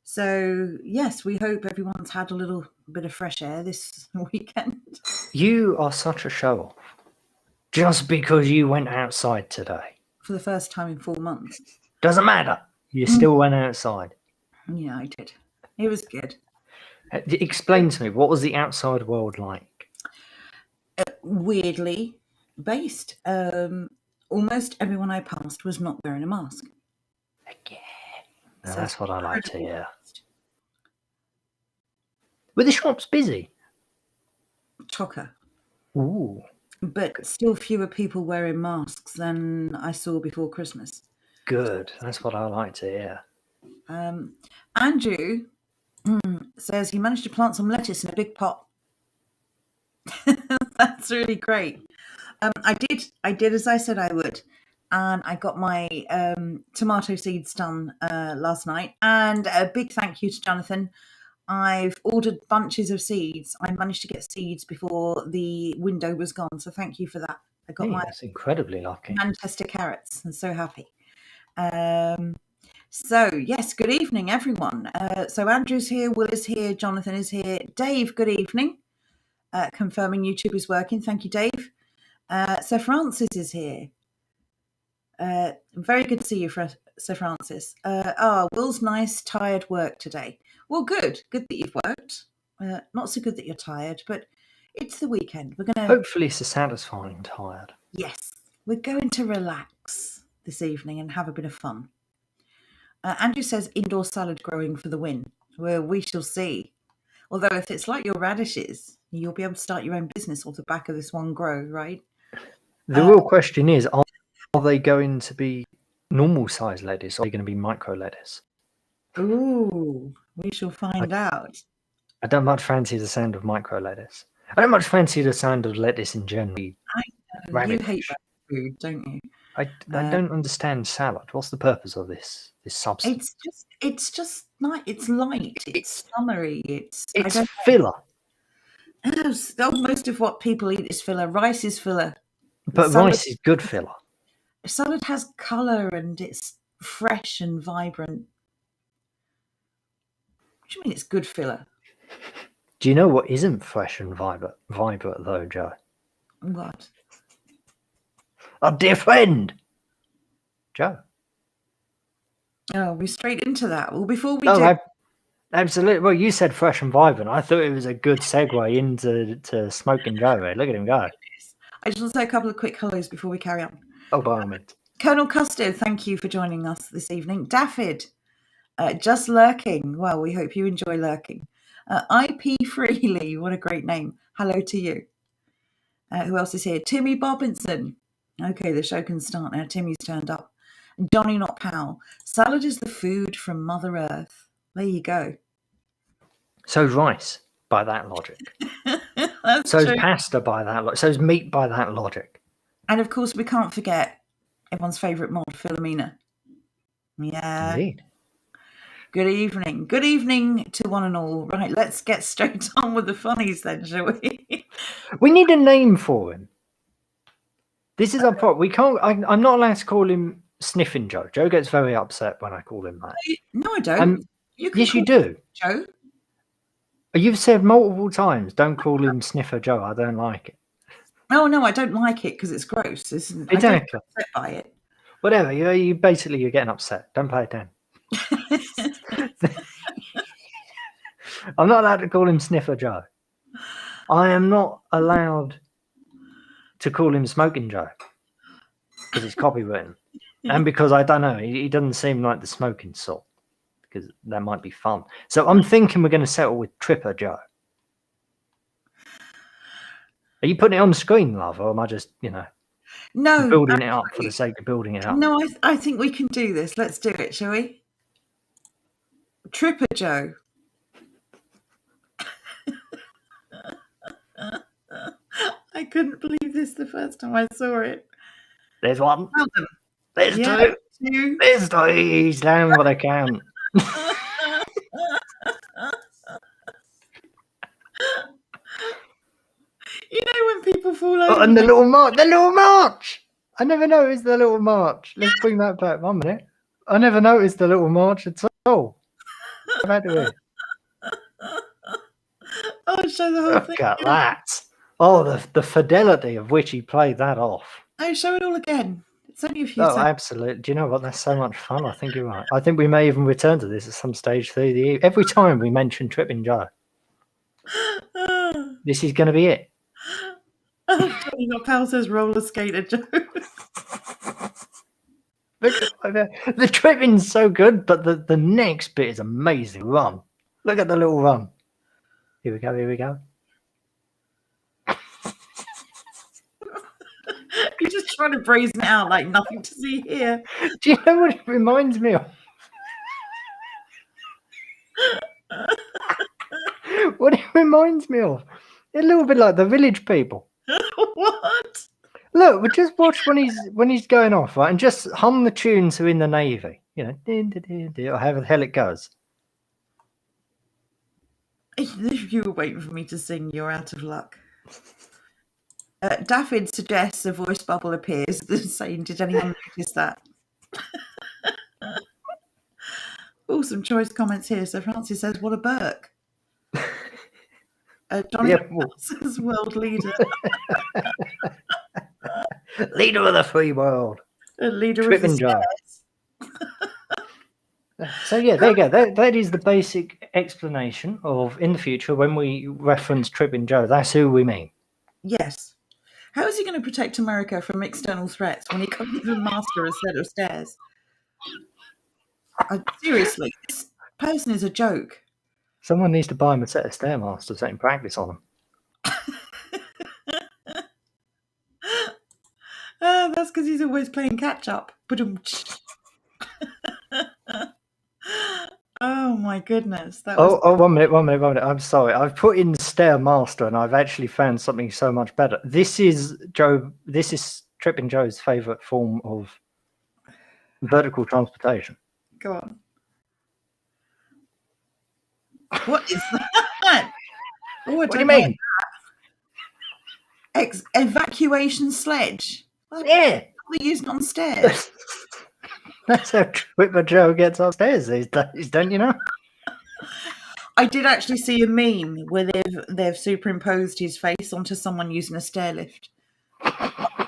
So, yes, we hope everyone's had a little bit of fresh air this weekend. You are such a show-off. Just because you went outside today. For the first time in 4 months. Doesn't matter. You still went outside. Yeah, I did. It was good. Explain to me, what was the outside world like? Weirdly based. Almost everyone I passed was not wearing a mask. Again. So That's what I like to hear. Were the shops busy? Chocker. Ooh. But still fewer people wearing masks than I saw before Christmas. Good. That's what I like to hear. Andrew says he managed to plant some lettuce in a big pot. That's really great. I did as I said I would, and I got my tomato seeds done last night. And a big thank you to Jonathan. I've ordered bunches of seeds. I managed to get seeds before the window was gone, so thank you for that. I got That's incredibly lucky. Manchester carrots. I'm so happy. So yes, good evening, everyone. So Andrew's here, Will is here, Jonathan is here, Dave. Good evening. Confirming YouTube is working. Thank you, Dave. Sir Francis is here. Very good to see you, Sir Francis. Will's nice, tired work today. Well, good that you've worked. Not so good that you're tired, but it's the weekend. We're going to... Hopefully it's a satisfying tired. Yes, we're going to relax this evening and have a bit of fun. Andrew says indoor salad growing for the win. Well, we shall see. Although if it's like your radishes, you'll be able to start your own business off the back of this one grow, right? The real question is, are they going to be normal size lettuce or are they going to be micro lettuce? Ooh, we shall find out. I don't much fancy the sound of micro lettuce. I don't much fancy the sound of lettuce in general. I know, you hate food, don't you? I don't understand salad. What's the purpose of this substance? It's just nice. It's light. It's summery. It's filler. Most of what people eat is filler. Rice is filler. But rice is good filler. Salad has colour and it's fresh and vibrant. What do you mean it's good filler? Do you know what isn't fresh and vibrant though, Joe? What? Our dear friend, Joe. Oh, we're straight into that. Well, before we do... Absolutely. Well, you said fresh and vibrant. I thought it was a good segue into Smoking Joe. Look at him go. I just want to say a couple of quick hellos before we carry on. Oh, by all means. Colonel Custard, thank you for joining us this evening. Daffyd, just lurking. Well, we hope you enjoy lurking. IP Freely, what a great name. Hello to you. Who else is here? Timmy Bobinson. Okay, the show can start now. Timmy's turned up. Donny Not Powell. Salad is the food from Mother Earth. There you go. So's rice, by that logic. So's pasta, by that logic. So's meat, by that logic. And of course, we can't forget everyone's favourite mod, Philomena. Yeah. Indeed. Good evening. Good evening to one and all. Right, let's get straight on with the funnies then, shall we? We need a name for him. This is our problem. We can't. I'm not allowed to call him Sniffing Joe. Joe gets very upset when I call him that. No, I don't. Yes, you do. Joe? You've said multiple times, don't call him Sniffer Joe. I don't like it. Oh, no, I don't like it because it's gross. Exactly. I don't get upset by it. Whatever. You're getting upset. Don't play it down. I'm not allowed to call him Sniffer Joe. I am not allowed to call him Smoking Joe because it's copywritten. And because I don't know, he doesn't seem like the smoking sort, because that might be fun. So I'm thinking we're going to settle with Tripper Joe. Are you putting it on the screen, love, or am I just, no, building it up for the sake of building it up? No, I think we can do this. Let's do it, shall we? Tripper Joe. I couldn't believe this the first time I saw it. There's one. Well done. There's two. There's three. He's down what I can. You know when people fall over. Oh, and the little march. I never noticed the little march. Let's bring that back 1 minute. I never noticed the little march at all. about to hear. Oh, show the whole thing. Look at that. Oh, the fidelity of which he played that off. Oh, show it all again. It's only a few Oh, seconds. absolutely. Do you know what? That's so much fun. I think you're right. I think we may even return to this at some stage through the year. Every time we mention Tripping Joe, this is going to be it. Johnny Not Pal says roller skater Joe. Look at the tripping's so good, but the next bit is amazing. Run. Look at the little run. Here we go. Here we go. You're just trying to brazen it out like nothing to see here. Do you know what it reminds me of? What it reminds me of? A little bit like the Village People. What? Look, we just watch when he's going off, right, and just hum the tunes who are in the Navy. You know, din, din, din, din, or however the hell it goes. If you were waiting for me to sing, you're out of luck. David suggests a voice bubble appears saying, did anyone notice that? Oh, some choice comments here. So Francis says, what a Burke. Johnny says, world leader. Leader of the free world. Leader Tripping of the Joe. stairs. So yeah, there you go. That is the basic explanation of, in the future, when we reference Tripping Joe, that's who we mean. Yes. How is he going to protect America from external threats when he can't even master a set of stairs? Seriously, this person is a joke. Someone needs to buy him a set of Stairmasters and practice on them. That's because he's always playing catch up. Oh my goodness! That was... Oh, 1 minute. I'm sorry. I've put in Stairmaster and I've actually found something so much better. This is Joe. This is Tripping Joe's favourite form of vertical transportation. Go on. What is that? Oh, What do you mean? Evacuation sledge. Yeah. They're using on stairs. That's how Tripper Joe gets upstairs these days, don't you know? I did actually see a meme where they've superimposed his face onto someone using a stair lift. A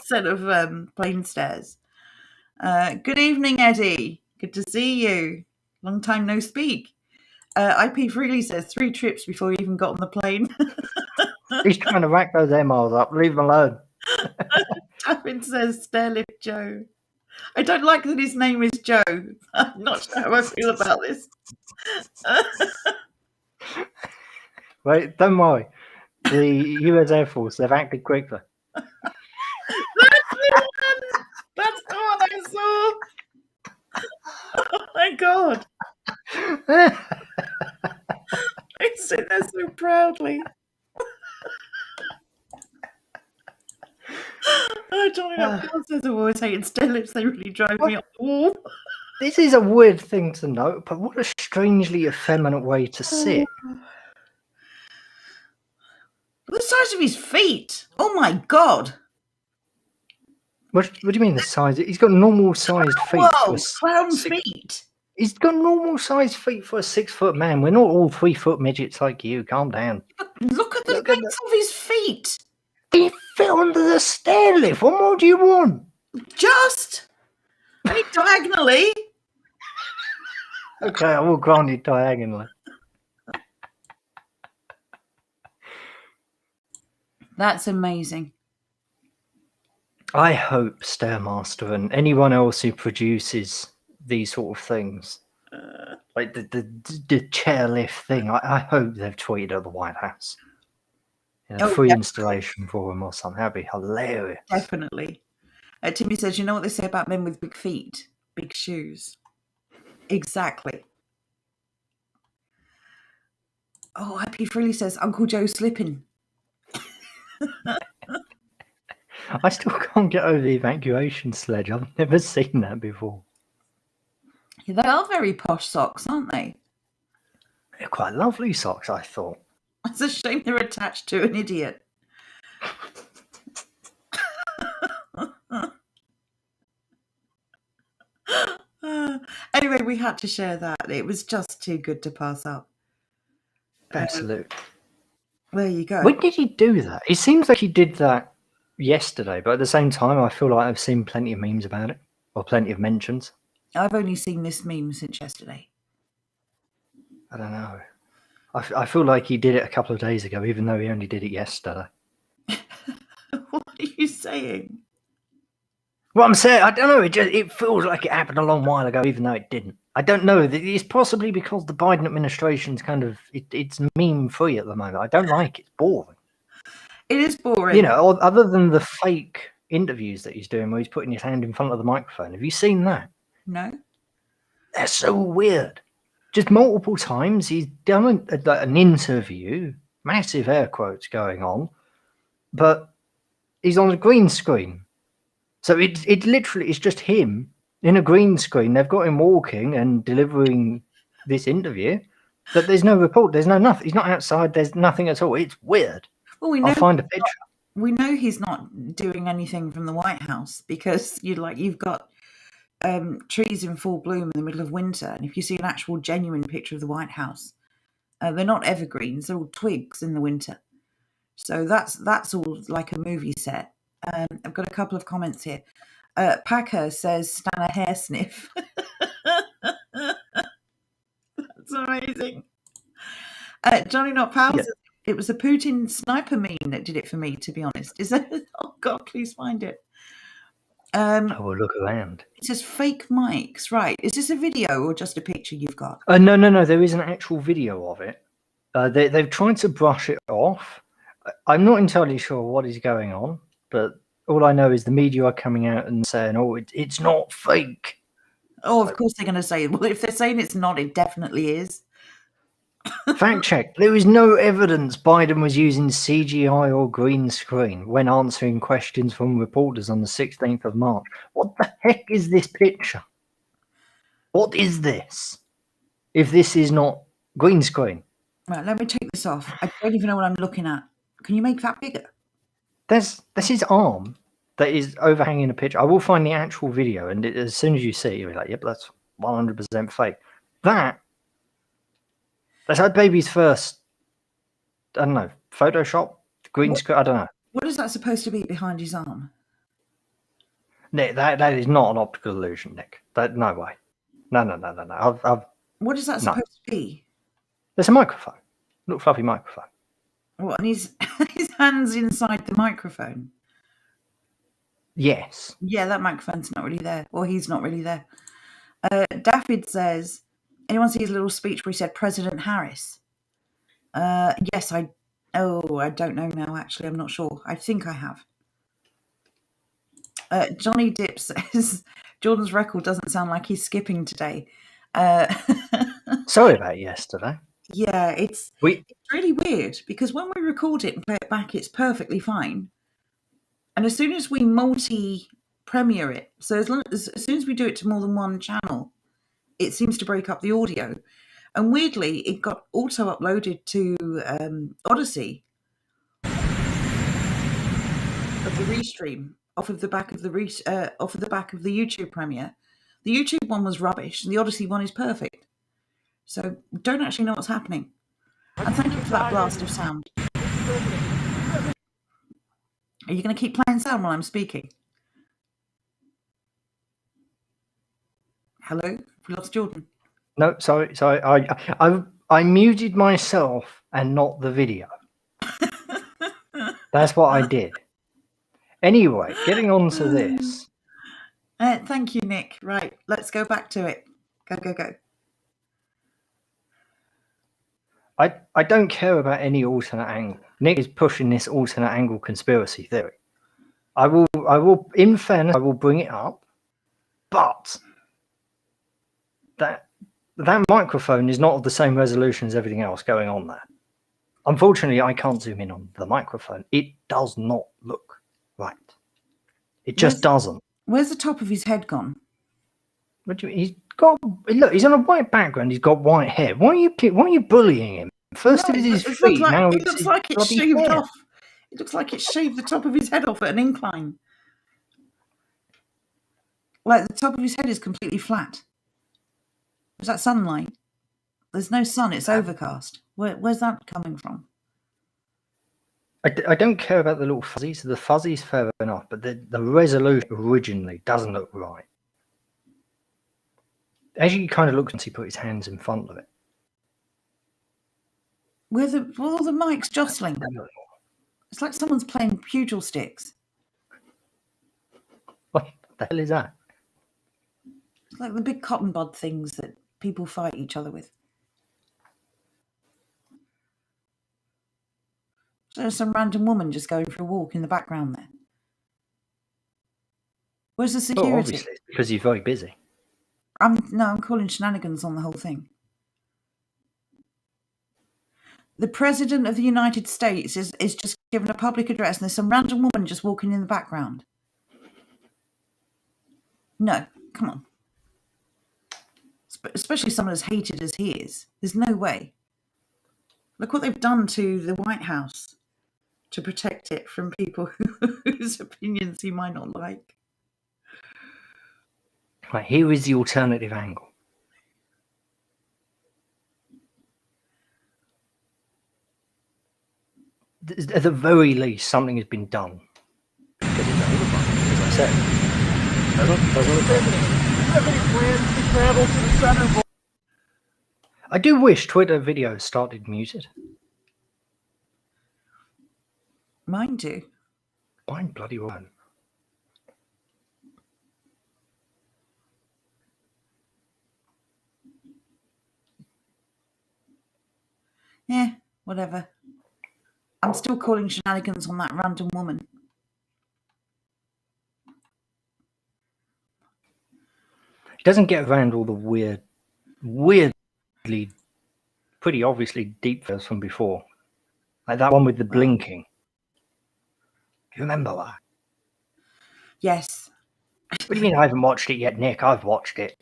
set of plane stairs. Good evening, Eddie. Good to see you. Long time no speak. IP Freely says 3 trips before he even got on the plane. He's trying to rack those air miles up. Leave him alone. David says Stairlift Joe. I don't like that his name is Joe. I'm not sure how I feel about this. Wait, don't worry. The US Air Force, they've acted quickly. That's the one I saw. Oh my God. They sit there so proudly. Oh, Johnny Not says I've always hated stairlifts. They really drive me up the wall. This is a weird thing to note, but what a strangely effeminate way to sit. The size of his feet. Oh my God. What do you mean the size? He's got normal sized feet. Whoa, clown feet. He's got normal sized feet for a 6 foot man. We're not all 3 foot midgets like you. Calm down. Look at the length of his feet. He fit under the stair lift. What more do you want? Just. I mean, diagonally. Okay, I will grant you diagonally. That's amazing. I hope Stairmaster and anyone else who produces these sort of things, like the chairlift thing, I hope they've tweeted at the White House. Free installation for them or something. That'd be hilarious. Definitely. Timmy says, you know what they say about men with big feet? Big shoes. Exactly. Oh, IP Freely says, Uncle Joe's slipping. I still can't get over the evacuation sledge. I've never seen that before. They are very posh socks, aren't they? They're quite lovely socks, I thought. It's a shame they're attached to an idiot. Anyway, we had to share that. It was just too good to pass up. Absolutely. There you go. When did he do that? It seems like he did that yesterday, but at the same time, I feel like I've seen plenty of memes about it, or plenty of mentions. I've only seen this meme since yesterday. I don't know. I feel like he did it a couple of days ago, even though he only did it yesterday. What are you saying? Well, I'm saying, I don't know. It feels like it happened a long while ago, even though it didn't. I don't know. It's possibly because the Biden administration's kind of it's meme free at the moment. I don't like it. It's boring. It is boring. You know, other than the fake interviews that he's doing, where he's putting his hand in front of the microphone. Have you seen that? No. They're so weird. Just multiple times he's done an interview, massive air quotes going on, but he's on a green screen. So it literally is just him in a green screen. They've got him walking and delivering this interview, but there's no report. There's no nothing. He's not outside. There's nothing at all. It's weird. Well, we know I'll find a picture. We know he's not doing anything from the White House because you've got trees in full bloom in the middle of winter, and if you see an actual genuine picture of the White House, they're not evergreens; they're all twigs in the winter. So that's all like a movie set. I've got a couple of comments here. Packer says, "Stan a hair sniff." That's amazing. Johnny Not Pals. Yeah. It was a Putin sniper meme that did it for me, to be honest. Is that? Oh God, please find it. I will look around. It says fake mics, right? Is this a video or just a picture you've got? No. There is an actual video of it. They've tried to brush it off. I'm not entirely sure what is going on, but all I know is the media are coming out and saying, "Oh, it's not fake." Oh, of course they're going to say, well, if they're saying it's not, it definitely is. Fact check. There is no evidence Biden was using CGI or green screen when answering questions from reporters on the 16th of March. What the heck is this picture? What is this? If this is not green screen. Right, let me take this off. I don't even know what I'm looking at. Can you make that bigger? That's his arm that is overhanging a picture. I will find the actual video, and as soon as you see it, you'll be like, yep, that's 100% fake. That's our baby's first, I don't know, Photoshop, green screen, I don't know. What is that supposed to be behind his arm? Nick, that is not an optical illusion, Nick. No way. No. What is that supposed to be? There's a microphone. Little fluffy microphone. What, and his hand's inside the microphone? Yes. Yeah, that microphone's not really there. Or he's not really there. David says, anyone see his little speech where he said President Harris? Yes, I don't know now, actually. I'm not sure. I think I have. Johnny Dip says, Jordan's record doesn't sound like he's skipping today. Sorry about yesterday. Yeah, it's really weird because when we record it and play it back, it's perfectly fine. And as soon as we multi-premiere it, so as soon as we do it to more than one channel, it seems to break up the audio. And weirdly, it got also uploaded to Odyssey of the restream off of the back of the YouTube premiere. The YouTube one was rubbish, and the Odyssey one is perfect. So don't actually know what's happening. And thank you for that blast of sound. Are you going to keep playing sound while I'm speaking? Hello? We lost Jordan. No, sorry. I muted myself and not the video. That's what I did. Anyway, getting on to this. Thank you, Nick. Right, let's go back to it. Go. I don't care about any alternate angle. Nick is pushing this alternate angle conspiracy theory. I will, in fairness, I will bring it up, but that microphone is not of the same resolution as everything else going on there. Unfortunately, I can't zoom in on the microphone. It does not look right. It just doesn't. Where's the top of his head gone? What do you mean? He's on a white background. He's got white hair. Why are you bullying him? First it was his feet. Now it looks like it's shaved off. It looks like it's shaved the top of his head off at an incline. Like the top of his head is completely flat. Is that sunlight? There's no sun. It's overcast. Where's that coming from? I don't care about the little fuzzies. The fuzzies fair enough, but the resolution originally doesn't look right. As you kind of look once he put his hands in front of it. Where all the mics jostling? It's like someone's playing pugil sticks. What the hell is that? It's like the big cotton bud things that people fight each other with. So there's some random woman just going for a walk in the background there. Where's the security? Well, obviously, it's because he's very busy. I'm calling shenanigans on the whole thing. The President of the United States is just giving a public address and there's some random woman just walking in the background. No, come on. Especially someone as hated as he is. There's no way. Look what they've done to the White House to protect it from people whose opinions he might not like. Right, here is the alternative angle. At the very least, something has been done. As I said, doesn't look good. Have any plans to travel to the center? I do wish Twitter videos started muted. Mine do. Mine bloody won't. Yeah, whatever. I'm still calling shenanigans on that random woman. He doesn't get around all the weirdly, pretty obviously deep verse from before. Like that one with the blinking. Do you remember that? Yes. What do you mean I haven't watched it yet, Nick? I've watched it.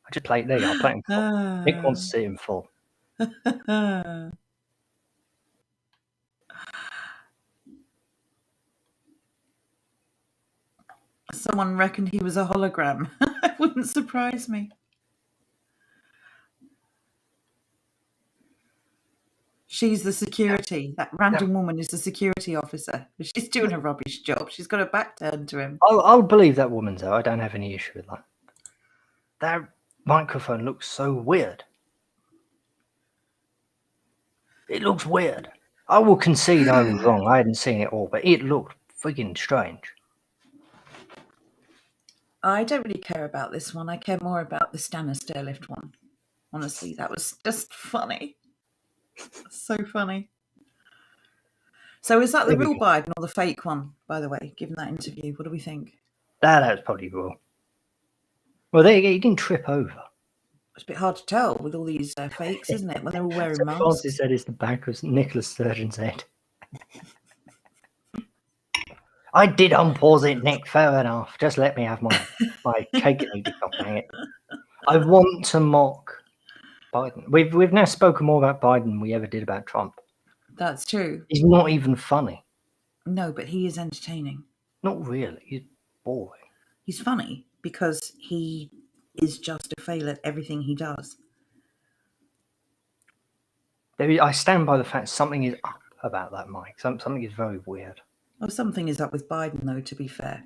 I just played there. I'll play it in full. Nick wants to see it in full. Someone reckoned he was a hologram. It wouldn't surprise me. She's the security. That random woman is the security officer. She's doing a rubbish job. She's got her back turned to him. I'll believe that woman, though. I don't have any issue with that. That microphone looks so weird. It looks weird. I will concede I was wrong. I hadn't seen it all, but it looked freaking strange. I don't really care about this one. I care more about the Stanner Stairlift one. Honestly, that was just funny. So funny. So is that the real Biden or the fake one, by the way, given that interview? What do we think? That was probably real. Well, there you go. He didn't trip over. It's a bit hard to tell with all these fakes, isn't it? When they're all wearing masks. Francis said it's the back of Nicholas Sturgeon's head. I did unpause it, Nick. Fair enough. Just let me have my cake and eat it. I want to mock Biden. We've now spoken more about Biden than we ever did about Trump. That's true. He's not even funny. No, but he is entertaining. Not really. He's boring. He's funny because he is just a fail at everything he does. I stand by the fact something is up about that mic. Something is very weird. Well, something is up with Biden, though, to be fair.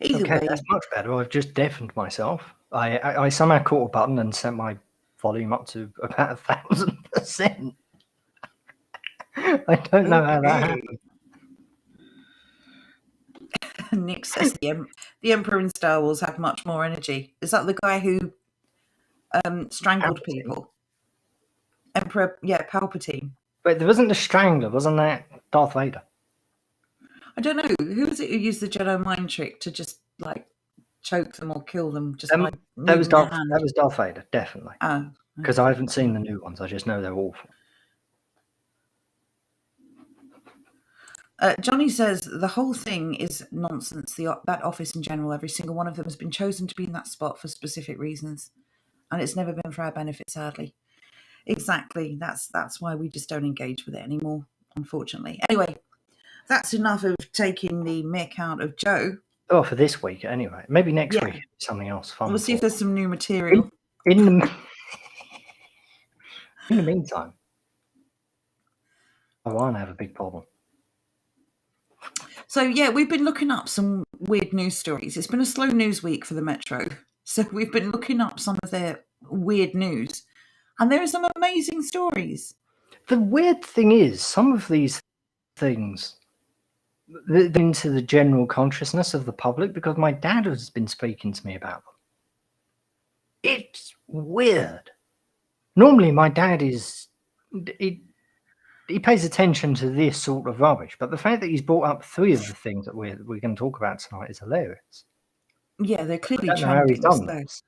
Either way, that's much better. I've just deafened myself. I somehow caught a button and sent my volume up to about 1,000%. I don't know how that happened. Nick says the Emperor in Star Wars had much more energy. Is that the guy who strangled people? Emperor, Palpatine. But there wasn't the Strangler, wasn't that Darth Vader? I don't know. Who was it who used the Jedi mind trick to just like choke them or kill them? Just by that was Darth Vader, definitely. Oh, because I haven't seen the new ones. I just know they're awful. Johnny says the whole thing is nonsense. That office in general, every single one of them has been chosen to be in that spot for specific reasons, and it's never been for our benefit, sadly. Exactly. That's why we just don't engage with it anymore, unfortunately. Anyway, that's enough of taking the mick out of Joe. Oh, for this week anyway. Maybe next Yeah. week something else fun. We'll see if for there's some new material. in the in the meantime, I won't have a big problem. So yeah, we've been looking up some weird news stories. It's been a slow news week for the Metro. So we've been looking up some of their weird news. And there are some amazing stories. The weird thing is, some of these things into the general consciousness of the public because my dad has been speaking to me about them. It's weird. Normally, my dad he pays attention to this sort of rubbish, but the fact that he's brought up 3 of the things that we're going to talk about tonight is hilarious. Yeah, they're clearly I don't know how he's trending. done this.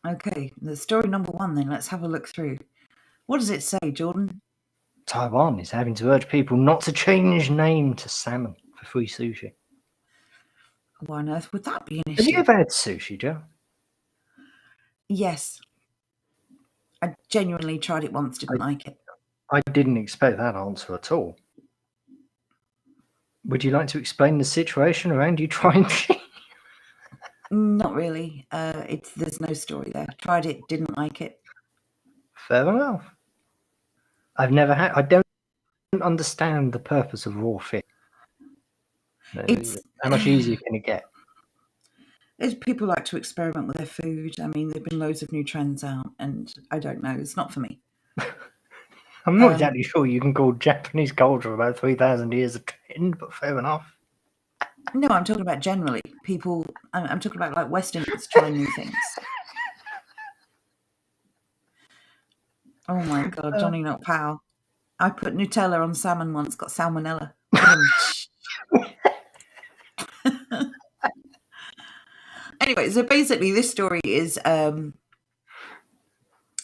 Okay, the story number 1 then. Let's have a look through. What does it say, Jordan? Taiwan is having to urge people not to change name to salmon for free sushi. Why on earth would that be an Have you issue? ever had sushi, Joe? Yes. I genuinely tried it once, didn't like it. I didn't expect that answer at all. Would you like to explain the situation around you trying? Not really. There's no story there. Tried it, didn't like it. Fair enough. I've never had. I don't understand the purpose of raw fish. How much easier can it get? People like to experiment with their food. I mean, there've been loads of new trends out, and I don't know. It's not for me. I'm not exactly sure you can call Japanese culture about 3,000 years a trend, but fair enough. No, I'm talking about generally people. I'm talking about like Westerners trying new things. Oh my God, Johnny Not Pal. I put Nutella on salmon once, got salmonella. Anyway, so basically this story is a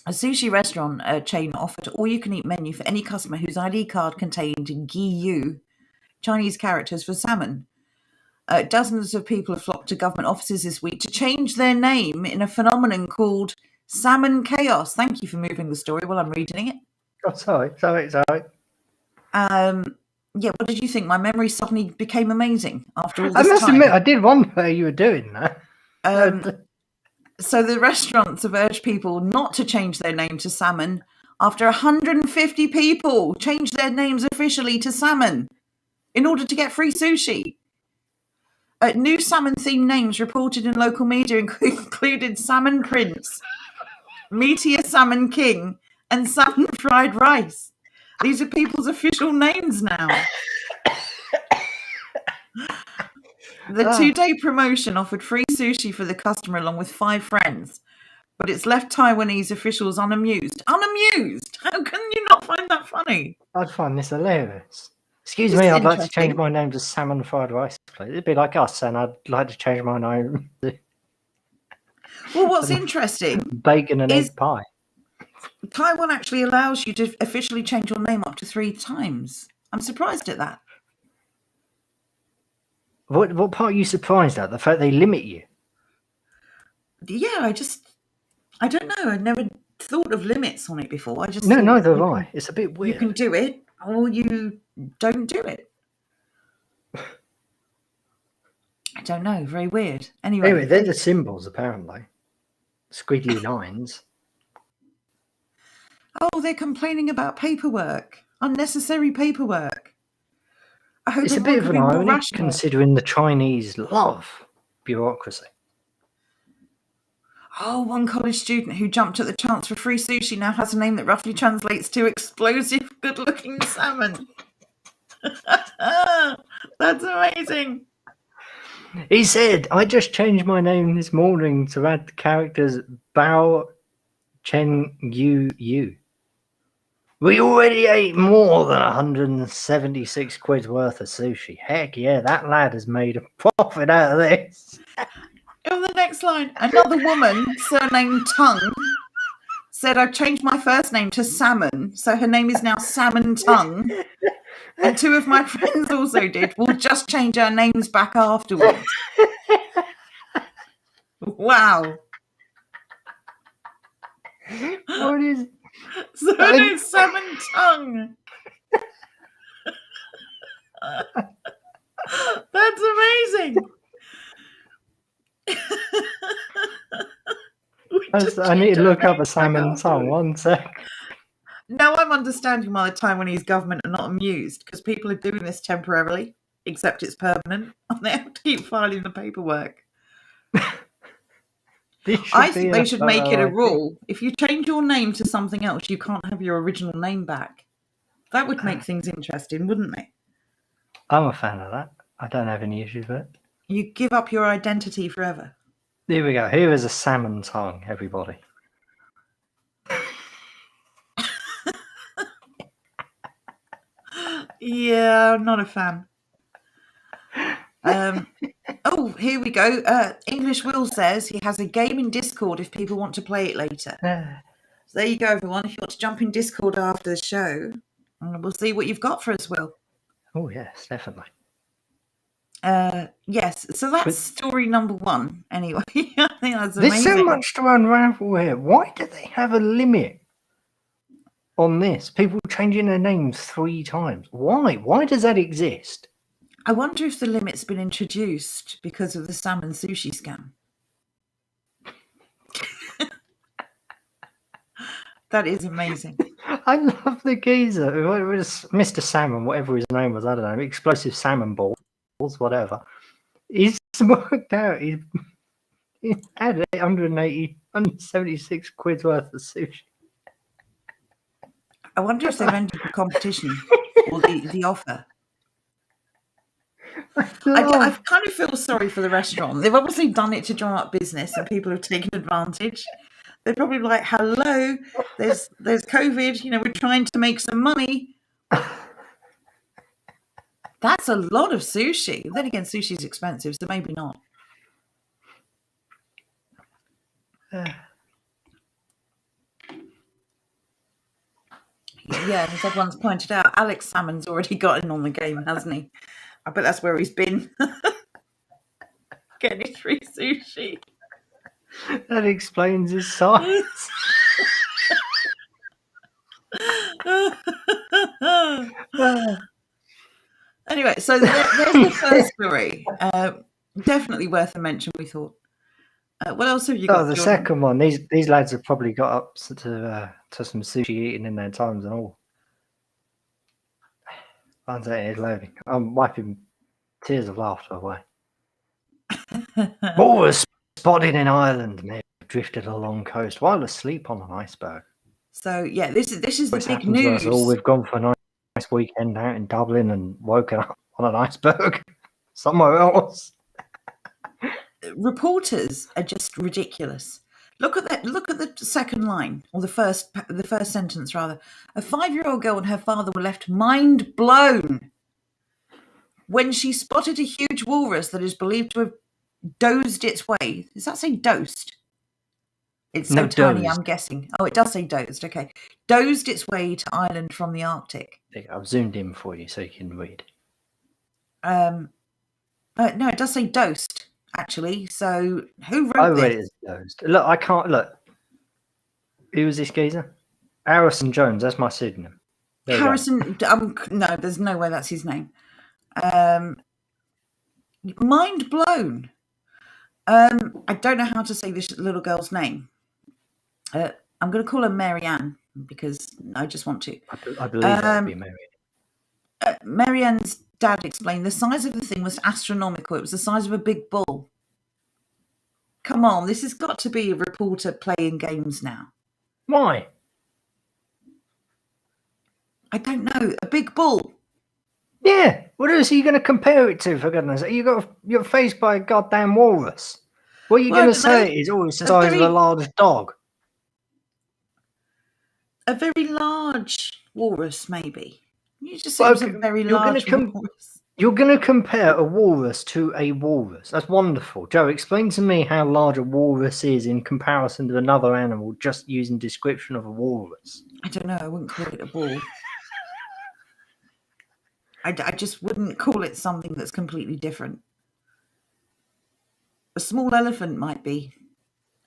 sushi restaurant chain offered all-you-can-eat menu for any customer whose ID card contained Giyu, Chinese characters for salmon. Dozens of people have flocked to government offices this week to change their name in a phenomenon called salmon chaos. Thank you for moving the story while I'm reading it. Oh, sorry. Yeah, what did you think? My memory suddenly became amazing after all this I must time. admit, I did wonder how you were doing that. So the restaurants have urged people not to change their name to salmon after 150 people changed their names officially to salmon in order to get free sushi. New salmon-themed names reported in local media included Salmon Prince, Meteor Salmon King, and Salmon Fried Rice. These are people's official names now. The 2-day promotion offered free sushi for the customer along with 5 friends, but it's left Taiwanese officials unamused. Unamused? How can you not find that funny? I'd find this hilarious. Excuse This me, is I'd like to change interesting. my name to Salmon Fried Rice, please. It'd be like us, and I'd like to change my name to Well, what's interesting bacon and is egg pie. Taiwan actually allows you to officially change your name up to 3 times. I'm surprised at that. What part are you surprised at? The fact they limit you? Yeah, I don't know. I never thought of limits on it before. I just No, thought neither have I. It's a bit weird. you can do it or you don't do it. I don't know. Very weird. Anyway, they're the symbols, apparently. Squiggly lines. Oh, they're complaining about paperwork. Unnecessary paperwork. I hope It's a bit of an irony, rational. considering the Chinese love bureaucracy. Oh, one college student who jumped at the chance for free sushi now has a name that roughly translates to explosive, good-looking salmon. That's amazing. He said, I just changed my name this morning to add the characters Bao Chen Yu Yu. We already ate more than 176 quid worth of sushi. Heck yeah, that lad has made a profit out of this. On the next line, another woman, surnamed Tongue, said, I've changed my first name to Salmon, so her name is now Salmon Tongue. And 2 of my friends also did. We'll just change our names back afterwards. Wow. What is it? So it is Salmon Tongue. That's amazing. I need to look up a salmon song. 1 sec. Now I'm understanding why the Taiwanese government are not amused, because people are doing this temporarily, except it's permanent, and they have to keep filing the paperwork. I think they should make it a rule. If you change your name to something else, you can't have your original name back. That would make things interesting, wouldn't it? I'm a fan of that. I don't have any issues with it. You give up your identity forever. Here we go. Here is a salmon song, everybody. Yeah, I'm not a fan. Oh, here we go. English Will says he has a game in Discord if people want to play it later. So there you go, everyone. If you want to jump in Discord after the show, we'll see what you've got for us, Will. Oh, yes, definitely. Yes, so that's story number 1, anyway. I think that's amazing. There's so much to unravel here. Why do they have a limit on this? People changing their names 3 times. Why? Why does that exist? I wonder if the limit's been introduced because of the salmon sushi scam. That is amazing. I love the geezer. It was Mr. Salmon, whatever his name was. I don't know. Explosive salmon balls, whatever. He's worked out. He had 176 quid's worth of sushi. I wonder if they've ended the competition or the offer. I kind of feel sorry for the restaurant. They've obviously done it to drum up business, and people have taken advantage. They're probably like, "Hello, there's COVID. You know, we're trying to make some money." That's a lot of sushi. Then again, sushi's expensive, so maybe not. Yeah, as everyone's pointed out, Alex Salmon's already got in on the game, hasn't he? I bet that's where he's been. Getting his free sushi. That explains his size. Anyway, so there's the first story. Definitely worth a mention, we thought. What else have you got? The Jordan? second one. These lads have probably got up to some sushi eating in their times and all. It's loading. I'm wiping tears of laughter away. Walrus spotted in Ireland may have drifted along coast while asleep on an iceberg. So yeah, this is the big news. news. We've gone for a nice weekend out in Dublin and woken up on an iceberg somewhere else. Reporters are just ridiculous. Look at that. Look at the second line, or the first sentence rather. A 5-year-old girl and her father were left mind blown when she spotted a huge walrus that is believed to have dozed its way. Does that say dosed? It's so tiny, I'm guessing. Oh, it does say dozed. Okay. Dozed its way to Ireland from the Arctic. I've zoomed in for you so you can read. No, it does say dosed, actually. So who wrote this? Read it as dozed. Look, I can't look. Who was this geezer? Harrison Jones, that's my pseudonym. Harrison, no, there's no way that's his name. Mind blown. I don't know how to say this little girl's name. I'm going to call her Marianne because I just want to. I believe that would be Marianne. Marianne's dad explained the size of the thing was astronomical. It was the size of a big bull. Come on, this has got to be a reporter playing games now. Why? I don't know. A big bull. Yeah. What else are you going to compare it to, for goodness sake? You're faced by a goddamn walrus. What are you going to say is, it's the size of a large dog? A very large walrus, maybe. You just say it was a very large walrus. You're going to compare a walrus to a walrus. That's wonderful. Joe, explain to me how large a walrus is in comparison to another animal, just using description of a walrus. I don't know. I wouldn't call it a bull. I just wouldn't call it something that's completely different. A small elephant might be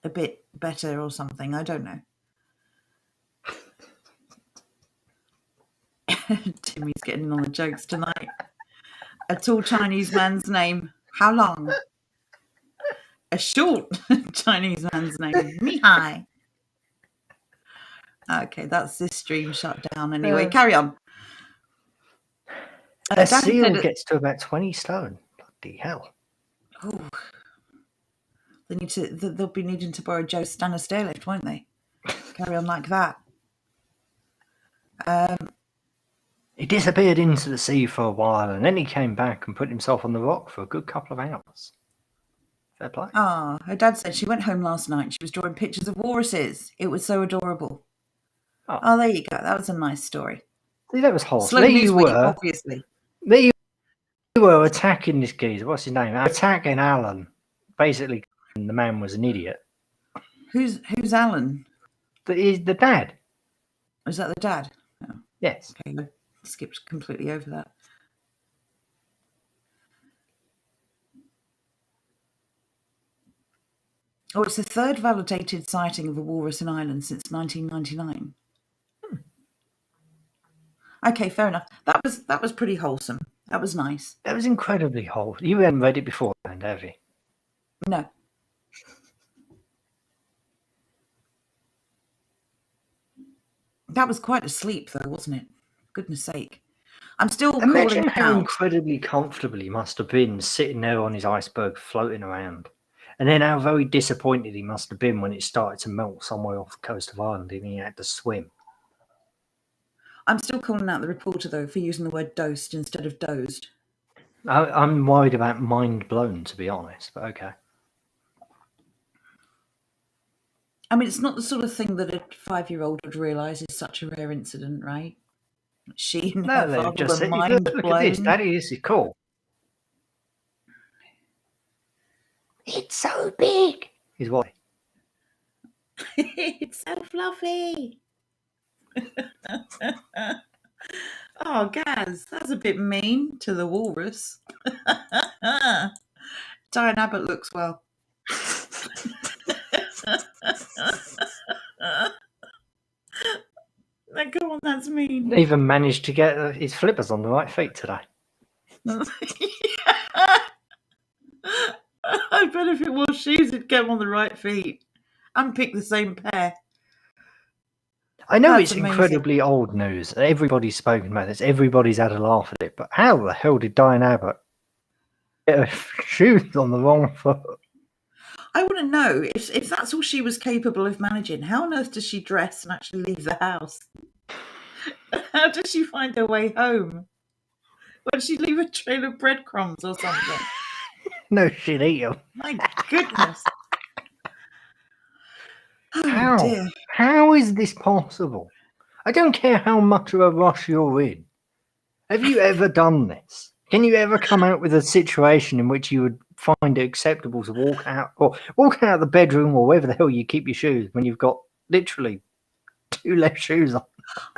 a bit better or something. I don't know. Timmy's getting on the jokes tonight. A tall Chinese man's name. How long? a short Chinese man's name. Mihai. Okay, that's this stream shut down anyway. Carry on. A seal gets to about 20 stone. Bloody hell. Oh, they'll be needing to borrow Joe's Stanner stairlift, won't they? Carry on like that. He disappeared into the sea for a while, and then he came back and put himself on the rock for a good couple of hours. Fair play. Her dad said she went home last night and she was drawing pictures of walruses. It was so adorable. Oh, there you go. That was a nice story. See, that was wholesome. Slow news week, obviously. There you were attacking this geezer. What's his name? Attacking Alan. Basically, the man was an idiot. Who's Alan? The dad. Is that the dad? Oh. Yes. Okay, I skipped completely over that. Oh, it's the third validated sighting of a walrus in Ireland since 1999. Okay, fair enough. That was pretty wholesome. That was nice. That was incredibly wholesome. You hadn't read it beforehand, have you? No. That was quite a sleep, though, wasn't it? Goodness sake. I'm still Imagine calling how out. incredibly comfortable he must have been sitting there on his iceberg floating around. And then how very disappointed he must have been when it started to melt somewhere off the coast of Ireland and he had to swim. I'm still calling out the reporter, though, for using the word dosed instead of dozed. I'm worried about mind blown, to be honest, but okay. I mean, it's not the sort of thing that a 5-year-old would realise is such a rare incident, right? She and her father were mind look blown. at this, Daddy, this is cool. It's so big. His wife. It's so fluffy. Oh, Gaz, that's a bit mean to the walrus. Diane Abbott looks well. Go on, that's mean. Even managed to get his flippers on the right feet today. I bet if it was shoes, it'd get them on the right feet and pick the same pair. I know That's it's amazing. incredibly old news. Everybody's spoken about this. Everybody's had a laugh at it. But how the hell did Diane Abbott get her shoes on the wrong foot? I want to know, if that's all she was capable of managing, how on earth does she dress and actually leave the house? How does she find her way home? Would she leave a trail of breadcrumbs or something? No, she'd eat them. My goodness. Oh, dear. How is this possible? I don't care how much of a rush you're in. Have you ever done this? Can you ever come out with a situation in which you would find it acceptable to walk out of the bedroom or wherever the hell you keep your shoes when you've got literally 2 left shoes on?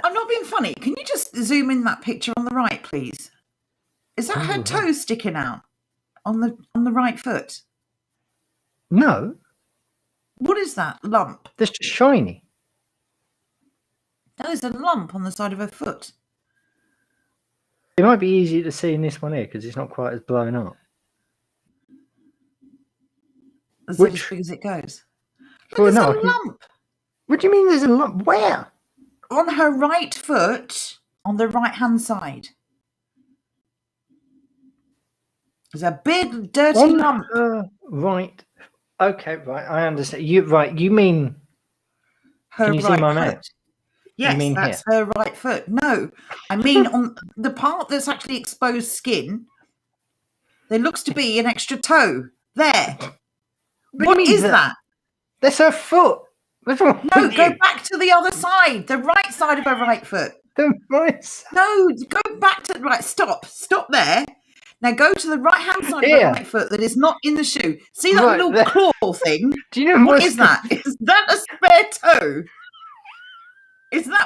I'm not being funny. Can you just zoom in that picture on the right, please? Is that her toe sticking out on the right foot? No. What is that lump? That's just shiny. That is a lump on the side of her foot. It might be easier to see in this one here because it's not quite as blown up. As big as it goes. Look, Well, there's a lump. What do you mean there's a lump? Where? On her right foot, on the right-hand side. There's a big, dirty lump. Right. Okay, right. I understand. You mean... Her can you right see my foot. mouth? Yes, mean that's here? her right foot. No, I mean on the part that's actually exposed skin, there looks to be an extra toe there. What is that? That's her foot. What's wrong No, with go you? back to the other side, the right side of her right foot. The right side. No, go back to right. Stop there. Now go to the right-hand side of her right foot that is not in the shoe. See that Right little there. claw thing? Do you know What is that? Is that a spare toe?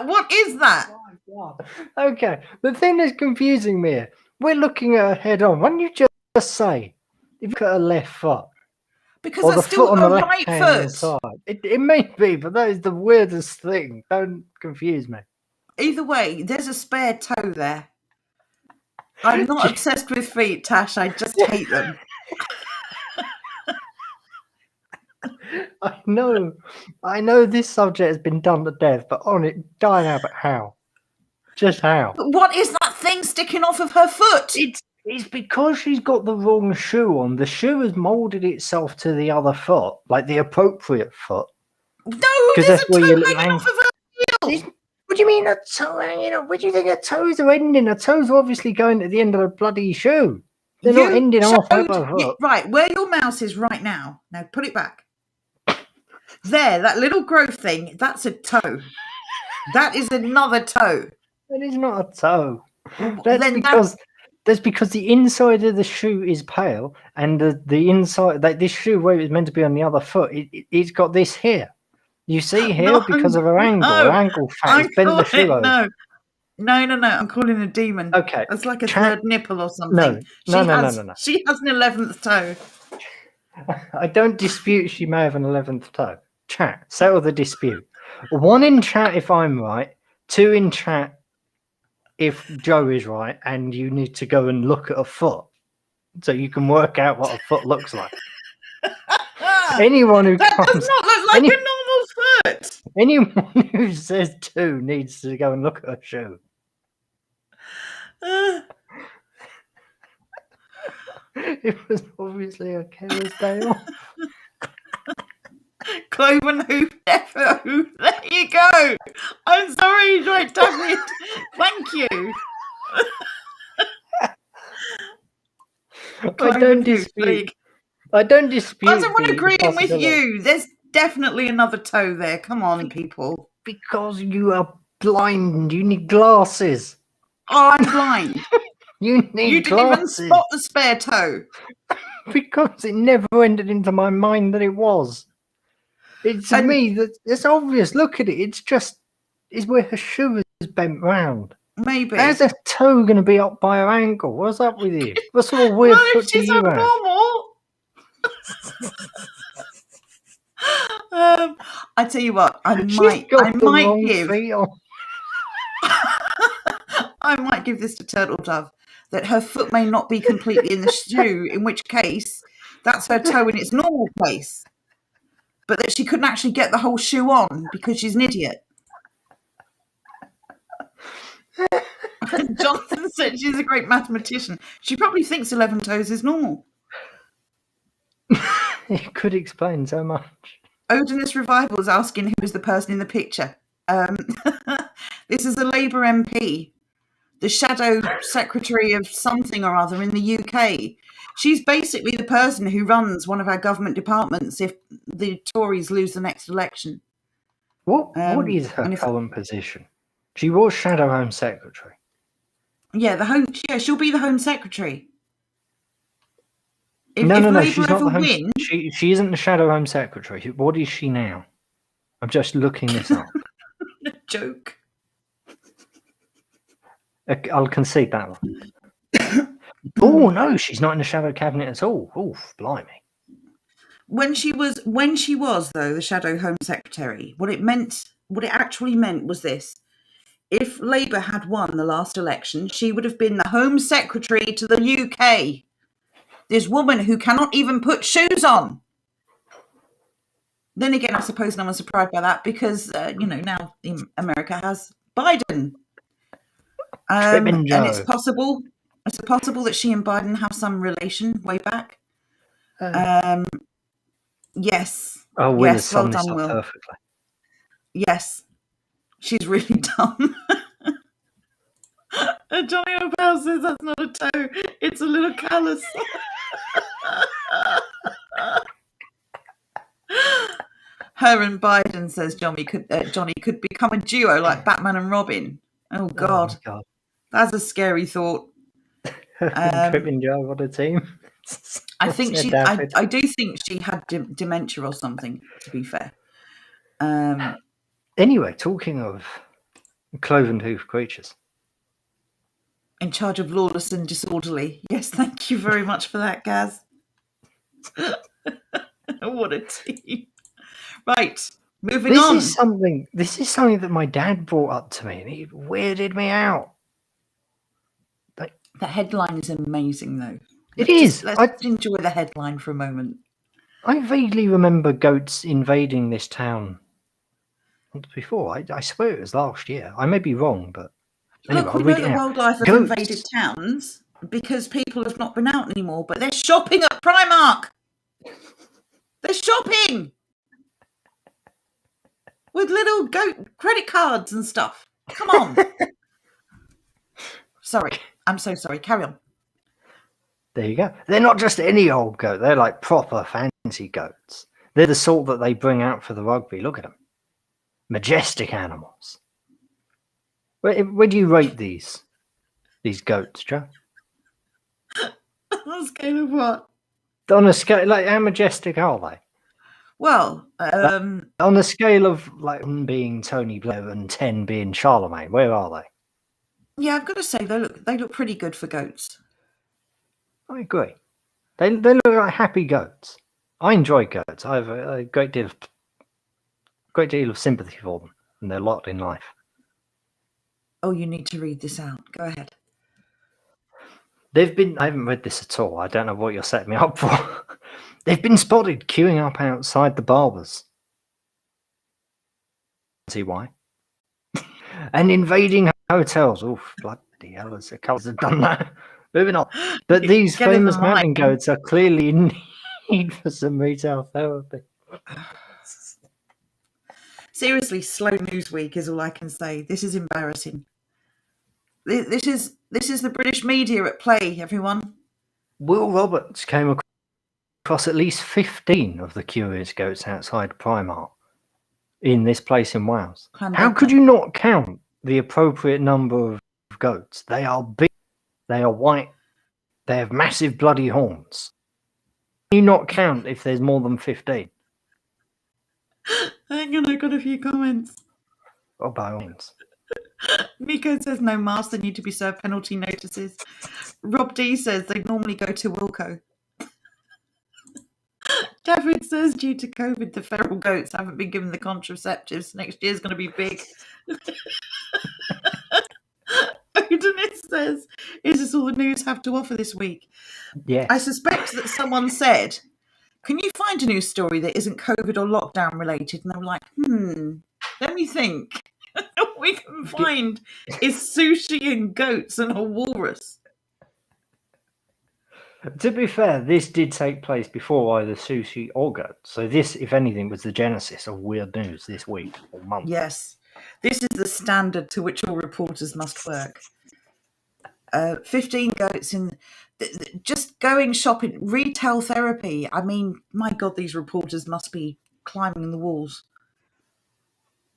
What is that? Oh, okay, the thing that's confusing me here, we're looking at her head on. Why don't you just say, if you look at her left foot? Because or that's the still foot on her the right left-hand foot. side. It may be, but that is the weirdest thing. Don't confuse me. Either way, there's a spare toe there. I'm not obsessed with feet, Tash. I just hate them. I know this subject has been done to death, but on it, die now, but how? Just how? But what is that thing sticking off of her foot? It's because she's got the wrong shoe on. The shoe has molded itself to the other foot, like the appropriate foot. No, Because there's that's a where toe your hanging little off of her heel. What do you mean a toe hanging off? Where do you think her toes are ending? Her toes are obviously going to the end of the bloody shoe. They're not ending off her foot. Right, where your mouse is right now. Now put it back. There, that little growth thing, that's a toe. That is another toe. That is not a toe. Then That's because the inside of the shoe is pale, and the inside, like this shoe where it's meant to be on the other foot, it's got this here. You see here because of her angle. Her angle fat has bent the shoe over. No. I'm calling a demon. Okay. That's like a third nipple or something. No. She has an 11th toe. I don't dispute she may have an 11th toe. Chat, settle the dispute. 1 in chat if I'm right, 2 in chat if Joe is right, and you need to go and look at a foot so you can work out what a foot looks like. Anyone who that does not look like a normal foot. Anyone who says 2 needs to go and look at a shoe. It was obviously a careless day off. Cloven hoof defo. There you go. I'm sorry, right, David. Thank you. I don't dispute. I don't dispute. I don't want to agree with you. There's definitely another toe there. Come on, people. Because you are blind. You need glasses. Oh, I'm blind. You didn't even spot the spare toe. Because it never entered into my mind that it was. It's me that it's obvious. Look at it. It's where her shoe is bent round. Maybe. How's her toe going to be up by her ankle? What's up with you? What sort of weird foot do you have? I tell you what, I might give this to Turtle Dove, that her foot may not be completely in the shoe, in which case that's her toe in its normal place, but that she couldn't actually get the whole shoe on because she's an idiot. Jonathan said she's a great mathematician. She probably thinks 11 toes is normal. It could explain so much. Odinist Revival is asking who is the person in the picture. This is a Labour MP, the shadow secretary of something or other in the UK. She's basically the person who runs one of our government departments if the Tories lose the next election. What is her current position? She was Shadow Home Secretary. Yeah, she'll be the Home Secretary. No, she's not the Home. She isn't the Shadow Home Secretary. What is she now? I'm just looking this up. A joke. I'll concede that one. Oh no, she's not in the Shadow Cabinet at all. Oof, blimey. When she was though the Shadow Home Secretary, what it actually meant was this: if Labour had won the last election, she would have been the Home Secretary to the UK. This woman who cannot even put shoes on. Then again, I suppose no one's surprised by that because now America has Biden. And it's possible that she and Biden have some relation way back. Yes. Oh, Will yes, well done, Will. Perfectly. Yes. She's really dumb. Johnny O'Bell says that's not a toe, it's a little callus. Her and Biden, says Johnny, could become a duo like Batman and Robin. Oh God. That's a scary thought. Tripping Joe on a team. I think I do think she had dementia or something, to be fair. Anyway, talking of cloven hoof creatures. In charge of lawless and disorderly. Yes, thank you very much for that, Gaz. What a team. Right, moving on. This is something that my dad brought up to me, and it weirded me out. The headline is amazing, though. Let's enjoy the headline for a moment. I vaguely remember goats invading this town once before. I swear it was last year. I may be wrong, but anyway, Look, I'll we read know it the out. wildlife have Goats. invaded towns because people have not been out anymore, but they're shopping at Primark. They're shopping with little goat credit cards and stuff. Come on. Sorry. I'm so sorry. Carry on. There you go. They're not just any old goat. They're like proper fancy goats. They're the sort that they bring out for the rugby. Look at them. Majestic animals. Where do you rate these goats, Joe? On a scale of what? On a scale, like, how majestic are they? Well, On the scale of like 1 being Tony Blair and 10 being Charlemagne, where are they? yeah, I've got to say they look pretty good for goats. I agree. They look like happy goats. I enjoy goats. I have a great deal of sympathy for them and their lot in life. Oh, you need to read this out. Go ahead. I haven't read this at all. I don't know what you're setting me up for. They've been spotted queuing up outside the barbers. See why? And invading hotels. Oh, bloody hell, the colours have done that. Moving on. But these Get in the famous mountain line. goats are clearly in need for some retail therapy. Seriously, slow news week is all I can say. This is embarrassing. This is the British media at play, everyone. Will Roberts came across at least 15 of the curious goats outside Primark in this place in Wales. How could you not count the appropriate number of goats? They are big, they are white, they have massive bloody horns. Can you not count if there's more than 15? Hang on, I've got a few comments. Oh, by all means. Miko says no masks, they need to be served penalty notices. Rob D says they normally go to Wilco. David says due to COVID, the feral goats haven't been given the contraceptives. Next year's going to be big. Odinist says, is this all the news have to offer this week? Yes. I suspect that someone said, can you find a news story that isn't COVID or lockdown related? And they were like, let me think. All we can find is sushi and goats and a walrus. To be fair, this did take place before either sushi or goats. So this, if anything, was the genesis of weird news this week or month. Yes. This is the standard to which all reporters must work. 15 goats in just going shopping, retail therapy. I mean, my God, these reporters must be climbing the walls.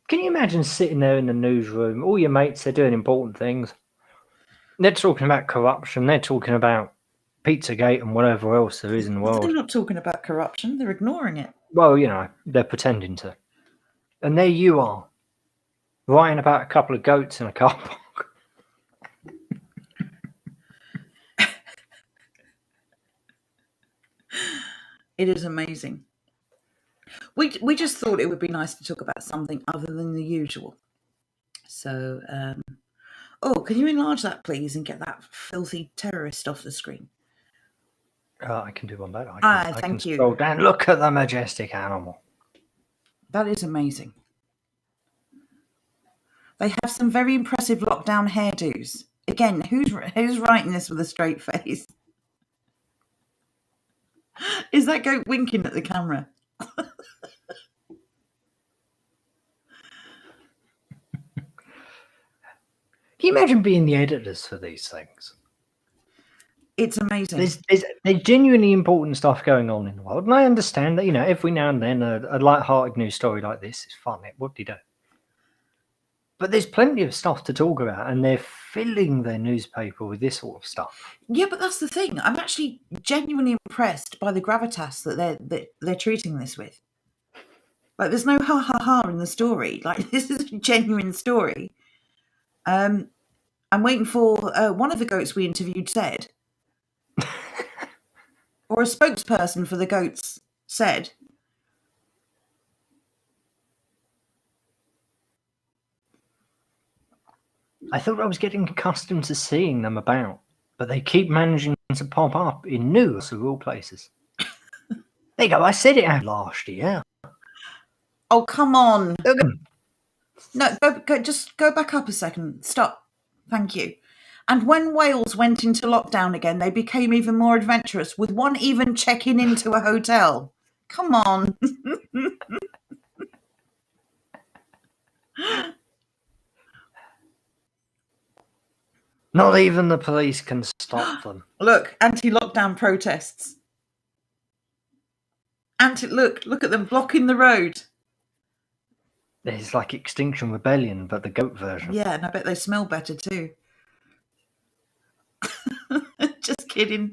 Can you imagine sitting there in the newsroom, all your mates, they're doing important things. They're talking about corruption, they're talking about Pizzagate and whatever else there is in the world. They're not talking about corruption, they're ignoring it. Well, you know, they're pretending to. And there you are, writing about a couple of goats in a car park. It is amazing. We just thought it would be nice to talk about something other than the usual. So, can you enlarge that, please, and get that filthy terrorist off the screen? I can do one better. Thank I can you. scroll down. Look at the majestic animal. That is amazing. They have some very impressive lockdown hairdos. Again, who's writing this with a straight face? Is that goat winking at the camera? Can you imagine being the editors for these things? It's amazing. There's genuinely important stuff going on in the world. And I understand that, you know, every now and then a light-hearted news story like this is fun. What do you do? But there's plenty of stuff to talk about, and they're filling their newspaper with this sort of stuff. Yeah, but that's the thing. I'm actually genuinely impressed by the gravitas that they're treating this with. Like, there's no ha ha ha in the story. Like, this is a genuine story. I'm waiting for one of the goats we interviewed said, or a spokesperson for the goats said, I thought I was getting accustomed to seeing them about, but they keep managing to pop up in news of all places. There you go. I said it out last year. Oh, come on. Look at 'em. No, just go back up a second. Stop. Thank you. And when Wales went into lockdown again, they became even more adventurous, with one even checking into a hotel. Come on. Not even the police can stop them. Look, anti-lockdown protests. Look at them blocking the road. It's like Extinction Rebellion, but the goat version. Yeah, and I bet they smell better too. Just kidding.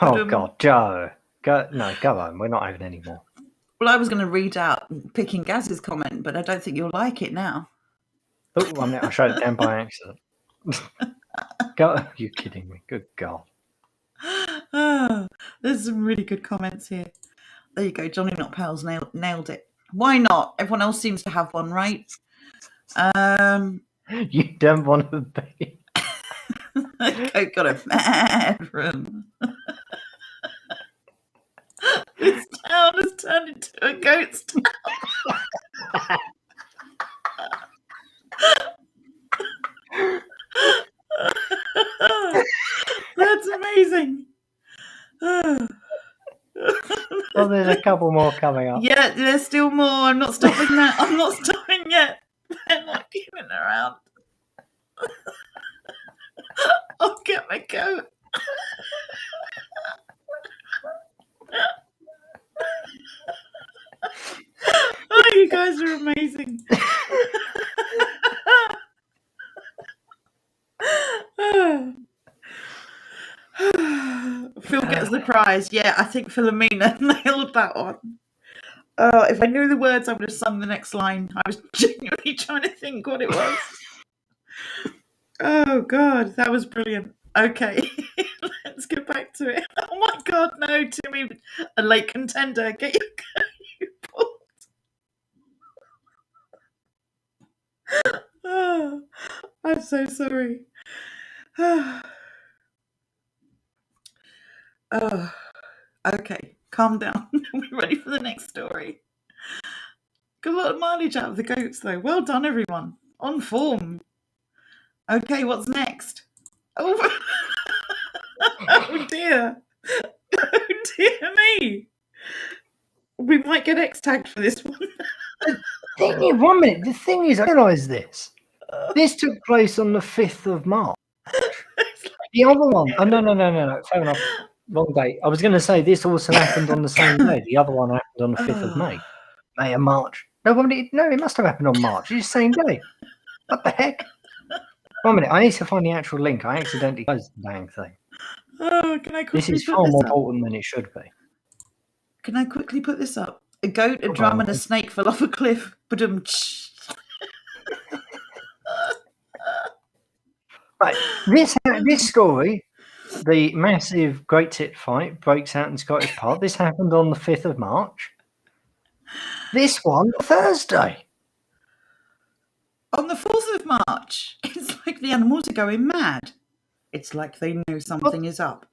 Oh God, Joe, go home. We're not having any more. Well, I was going to read out Picking Gaz's comment, but I don't think you'll like it now. Oh, I mean, I showed it down by accident. Go, you're kidding me. Good God. Oh, there's some really good comments here. There you go. Johnny Not Pals nailed it. Why not? Everyone else seems to have one, right? You don't want to be. Goat got a bad room. This town has turned into a goat's town. That's amazing. Well, there's a couple more coming up. Yeah, there's still more. I'm not stopping that. I'm not stopping yet. They're not keeping around. I'll get my coat. Oh, you guys are amazing. Phil gets the prize. Yeah, I think Philomena nailed that one. If I knew the words, I would have sung the next line. I was genuinely trying to think what it was. Oh, God, that was brilliant. Okay, let's get back to it. Oh, my God, no, Timmy, a late contender. Get your pulled. Oh, I'm so sorry. Oh, okay, calm down. We're ready for the next story. Got a lot of mileage out of the goats, though. Well done, everyone. On form. Okay, what's next? Oh, oh dear. Oh dear me. We might get X-tagged for this one. One minute. The thing is, I realise this. This took place on the 5th of March. The other one. Oh, no. Fair enough. Wrong date. I was going to say this also happened on the same day. The other one happened on the 5th of May. May and March. No, it must have happened on March. It's the same day. What the heck? 1 minute. I need to find the actual link. I accidentally closed the dang thing. Oh, can I quickly This is put far this more up? important than it should be. Can I quickly put this up? A goat, a drum, and a snake fell off a cliff. Right. This story, the massive great tit fight breaks out in Scottish Park. This happened on the 5th of March. This one, Thursday. On the 4th of March. It's like the animals are going mad. It's like they know something is up.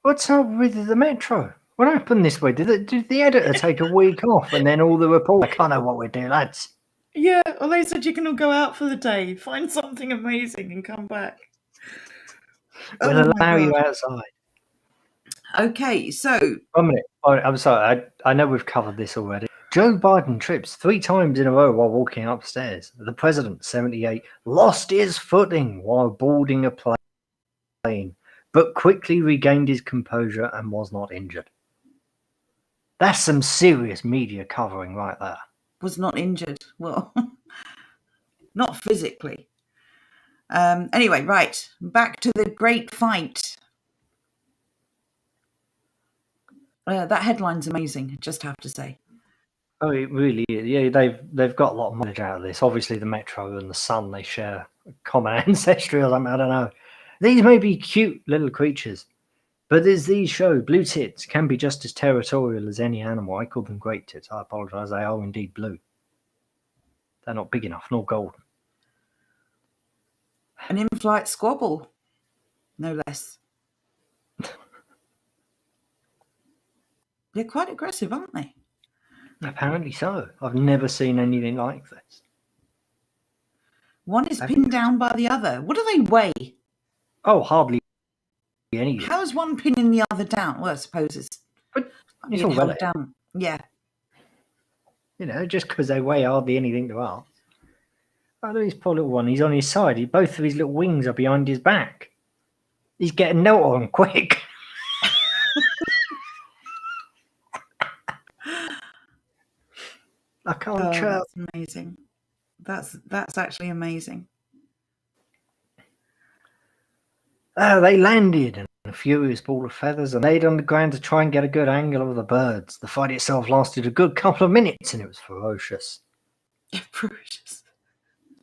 What's up with the Metro? What happened this week? Did the editor take a week off and then all the reports? I can't know what we're doing, lads. Yeah, well, they said you can all go out for the day, find something amazing and come back. We'll allow you outside. Okay, so... 1 minute. Oh, I'm sorry. I know we've covered this already. Joe Biden trips 3 times in a row while walking upstairs. The president, 78, lost his footing while boarding a plane, but quickly regained his composure and was not injured. That's some serious media covering right there. Was not injured. Well, not physically. Anyway, right. Back to the great fight. That headline's amazing, I just have to say. Oh, it really is. Yeah, they've got a lot of mileage out of this. Obviously, the Metro and the Sun, they share a common ancestry or something. I don't know. These may be cute little creatures, but as these show, blue tits can be just as territorial as any animal. I call them great tits. I apologise. They are indeed blue. They're not big enough, nor golden. An in-flight squabble, no less. They're quite aggressive, aren't they? Apparently so. I've never seen anything like this. One is pinned down by the other. What do they weigh? Oh, hardly anything. How is one pinning the other down? Well, I suppose it's But it's being all held relative. down. Yeah. You know, just because they weigh hardly anything to us. Oh, look, his poor little one. He's on his side. Both of his little wings are behind his back. He's getting knelt on quick. I can't chirp. That's amazing. That's actually amazing. They landed, and a furious ball of feathers, and laid on the ground to try and get a good angle of the birds. The fight itself lasted a good couple of minutes, and it was ferocious. Ferocious.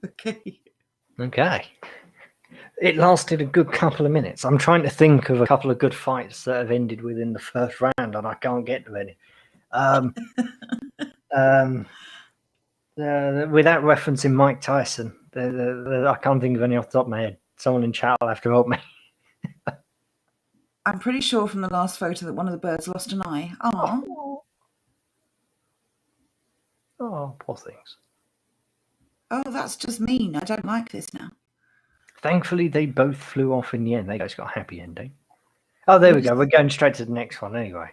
Okay. Okay. It lasted a good couple of minutes. I'm trying to think of a couple of good fights that have ended within the first round, and I can't get to any. Without referencing Mike Tyson, I can't think of any off the top of my head. Someone in chat will have to help me. I'm pretty sure from the last photo that one of the birds lost an eye. Oh, poor things. Oh, that's just mean. I don't like this now. Thankfully, they both flew off in the end. They both got a happy ending. Oh, there we go. We're going straight to the next one anyway.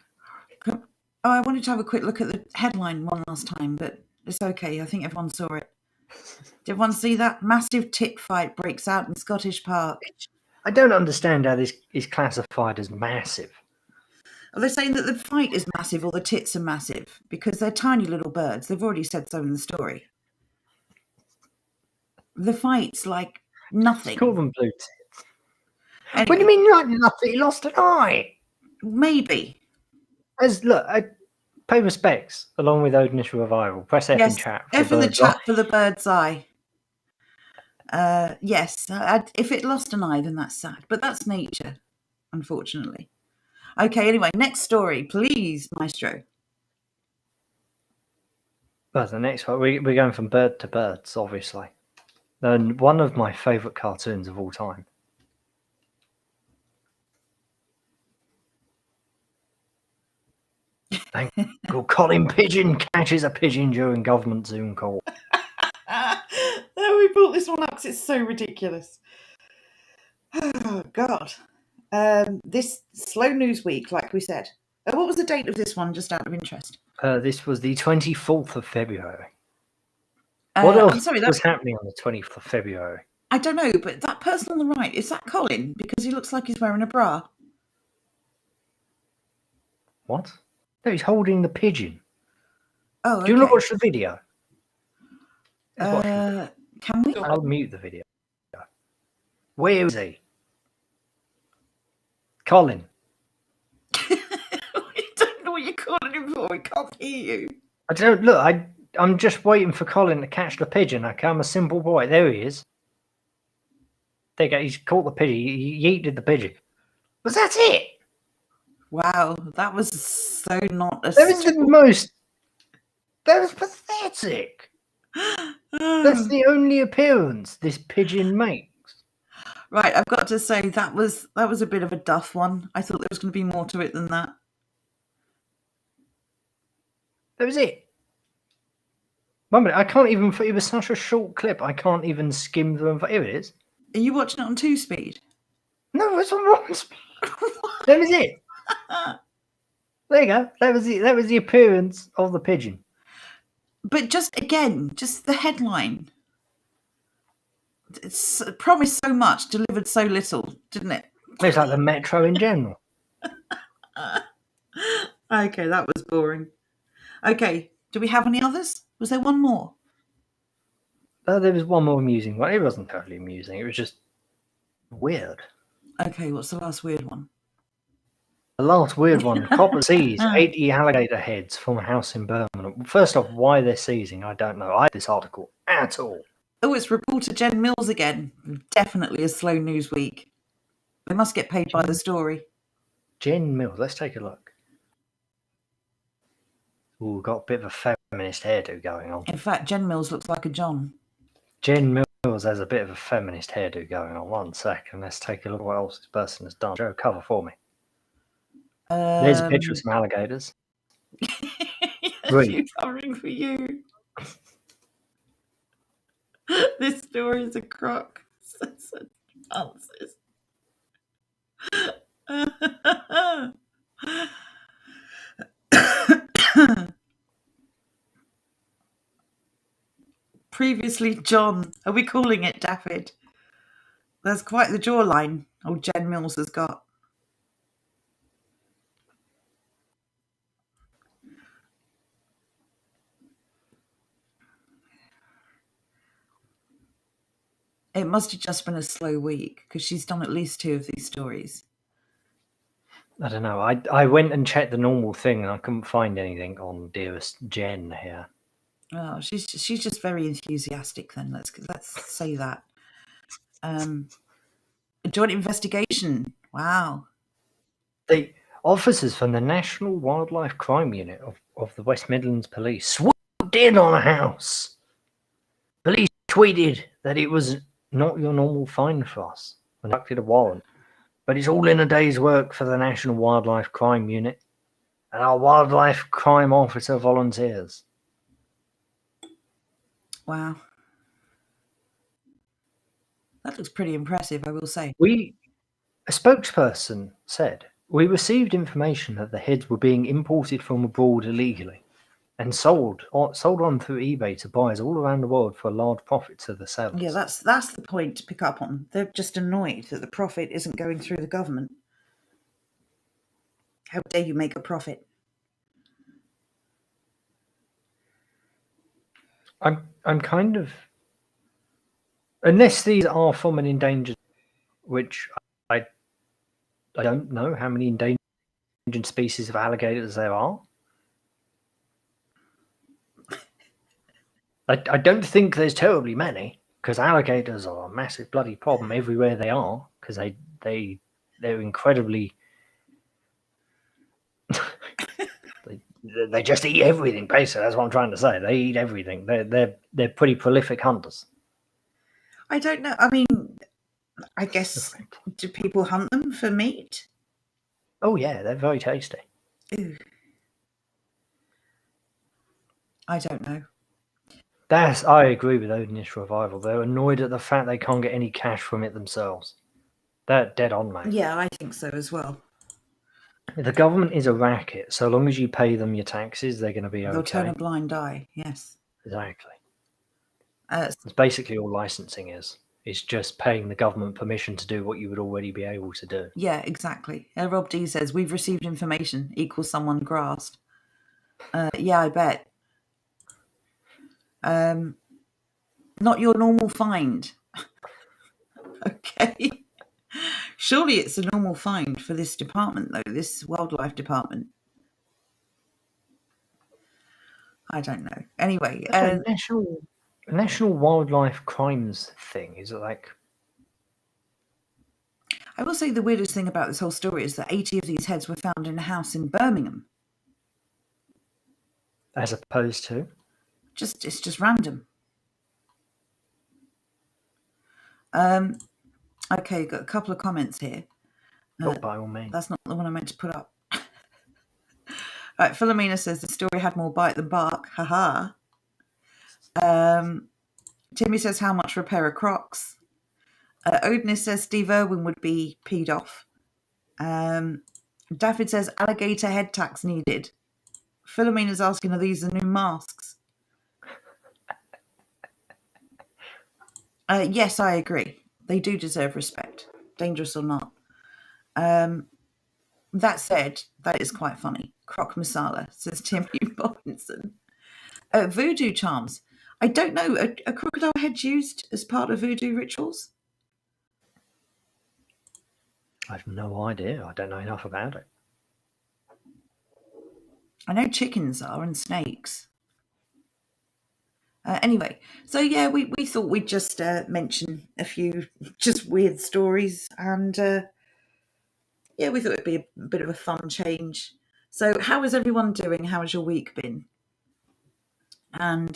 Oh, I wanted to have a quick look at the headline one last time, but it's okay. I think everyone saw it. Did everyone see that? Massive tit fight breaks out in Scottish Park. I don't understand how this is classified as massive. Are they saying that the fight is massive or the tits are massive? Because they're tiny little birds. They've already said so in the story. The fight's like nothing. Call them blue tits. Anyway, What do you mean like nothing? He lost an eye. Maybe. Look, pay respects along with Odinish Revival. Press F in chat. F in the chat for the bird's eye. Yes, if it lost an eye, then that's sad. But that's nature, unfortunately. Okay, anyway, next story, please, Maestro. Well, the next one, we're going from bird to birds, obviously. And one of my favourite cartoons of all time. Thank God, Colin Pigeon catches a pigeon during government Zoom call. We brought this one up because it's so ridiculous. Oh, God. This slow news week, like we said. What was the date of this one, just out of interest? This was the 24th of February. What else was happening on the 24th of February? I don't know, but that person on the right, is that Colin? Because he looks like he's wearing a bra. What? No, he's holding the pigeon. Oh, okay. Do you want to watch the video? Can we? I'll mute the video. Where is he? Colin. I don't know what you're calling him for. We can't hear you. I don't look. I'm just waiting for Colin to catch the pigeon. Okay, I'm a simple boy. There he is. There you go. He's caught the pigeon. He yeeted the pigeon. But that's it. Wow, that was so not a. That was the most. That was pathetic. That's the only appearance this pigeon makes. Right, I've got to say that was a bit of a duff one. I thought there was going to be more to it than that. That was it. One minute, I can't even. It was such a short clip. I can't even skim through. Here it is. Are you watching it on 2-speed? No, it's on 1 speed. That was it. There you go. That was it. That was the appearance of the pigeon. But just the headline. It's promised so much, delivered so little, didn't it? It's like the Metro in general. Okay, that was boring. Okay, do we have any others? Was there one more? There was one more amusing one. It wasn't totally amusing. It was just weird. Okay, what's the last weird one? The last weird one. Copper seized 80 alligator heads from a house in Birmingham. First off, why they're seizing, I don't know. I read this article at all. Oh, it's reporter Jen Mills again. Definitely a slow news week. They must get paid by the story. Jen Mills. Let's take a look. Ooh, got a bit of a feminist hairdo going on. In fact, Jen Mills looks like a John. Jen Mills has a bit of a feminist hairdo going on. 1 second. Let's take a look at what else this person has done. Joe, cover for me. There's a picture of some alligators. Three. She's covering for you. This story is a crock. Francis. Previously, John. Are we calling it Daffyd? There's quite the jawline old Jen Mills has got. It must have just been a slow week because she's done at least 2 of these stories. I don't know. I went and checked the normal thing and I couldn't find anything on Dearest Jen here. Oh, she's just very enthusiastic. Then let's say that. A joint investigation. Wow. The officers from the National Wildlife Crime Unit of the West Midlands Police swooped in on a house. Police tweeted that it was not your normal find for us, conducted a warrant, but it's all in a day's work for the National Wildlife Crime Unit and our wildlife crime officer volunteers. Wow. That looks pretty impressive, I will say. A spokesperson said, "We received information that the heads were being imported from abroad illegally and sold on through eBay to buyers all around the world for a large profit to the sellers." Yeah, that's the point to pick up on. They're just annoyed that the profit isn't going through the government. How dare you make a profit? I'm kind of, unless these are from an endangered, which I don't know how many endangered species of alligators there are. I don't think there's terribly many, because alligators are a massive bloody problem everywhere they are, because they're incredibly they just eat everything. Basically, that's what I'm trying to say. They eat everything. They're pretty prolific hunters. I don't know. I mean, I guess, do people hunt them for meat? Oh yeah, they're very tasty. Ooh. I don't know. I agree with Odinist Revival. They're annoyed at the fact they can't get any cash from it themselves. They're dead on, mate. Yeah, I think so as well. The government is a racket. So long as you pay them your taxes, they're going to be okay. They'll turn a blind eye, yes. Exactly. That's basically all licensing is. It's just paying the government permission to do what you would already be able to do. Yeah, exactly. Rob D says, we've received information equals someone grasped. Yeah, I bet. Not your normal find. Okay. Surely it's a normal find for this department, though, this wildlife department. I don't know. Anyway. National Wildlife Crimes thing, is it like... I will say the weirdest thing about this whole story is that 80 of these heads were found in a house in Birmingham. As opposed to? It's just random. Okay, got a couple of comments here. By all means. That's not the one I meant to put up. Right, Philomena says the story had more bite than bark. Haha. Timmy says how much for a pair of Crocs. Odinist says Steve Irwin would be peed off. Daffyd says alligator head tax needed. Philomena's asking, are these the new masks? Yes, I agree. They do deserve respect, dangerous or not. That said, that is quite funny. Croc masala, says Timmy Robinson. Voodoo charms. I don't know. Are crocodile heads used as part of voodoo rituals? I have no idea. I don't know enough about it. I know chickens are and snakes. Anyway, so yeah, we thought we'd just mention a few just weird stories, and yeah, we thought it'd be a bit of a fun change. So how is everyone doing? How has your week been? And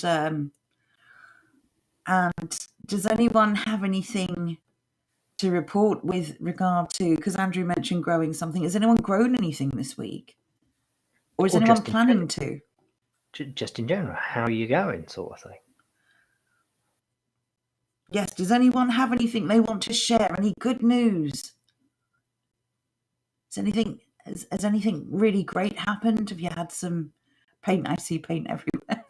does anyone have anything to report with regard to, because Andrew mentioned growing something, has anyone grown anything this week? Or is Or anyone just in planning to? just in general, how are you going, sort of thing. Yes, does anyone have anything they want to share? Any good news? Has anything really great happened? Have you had some paint? I see paint everywhere.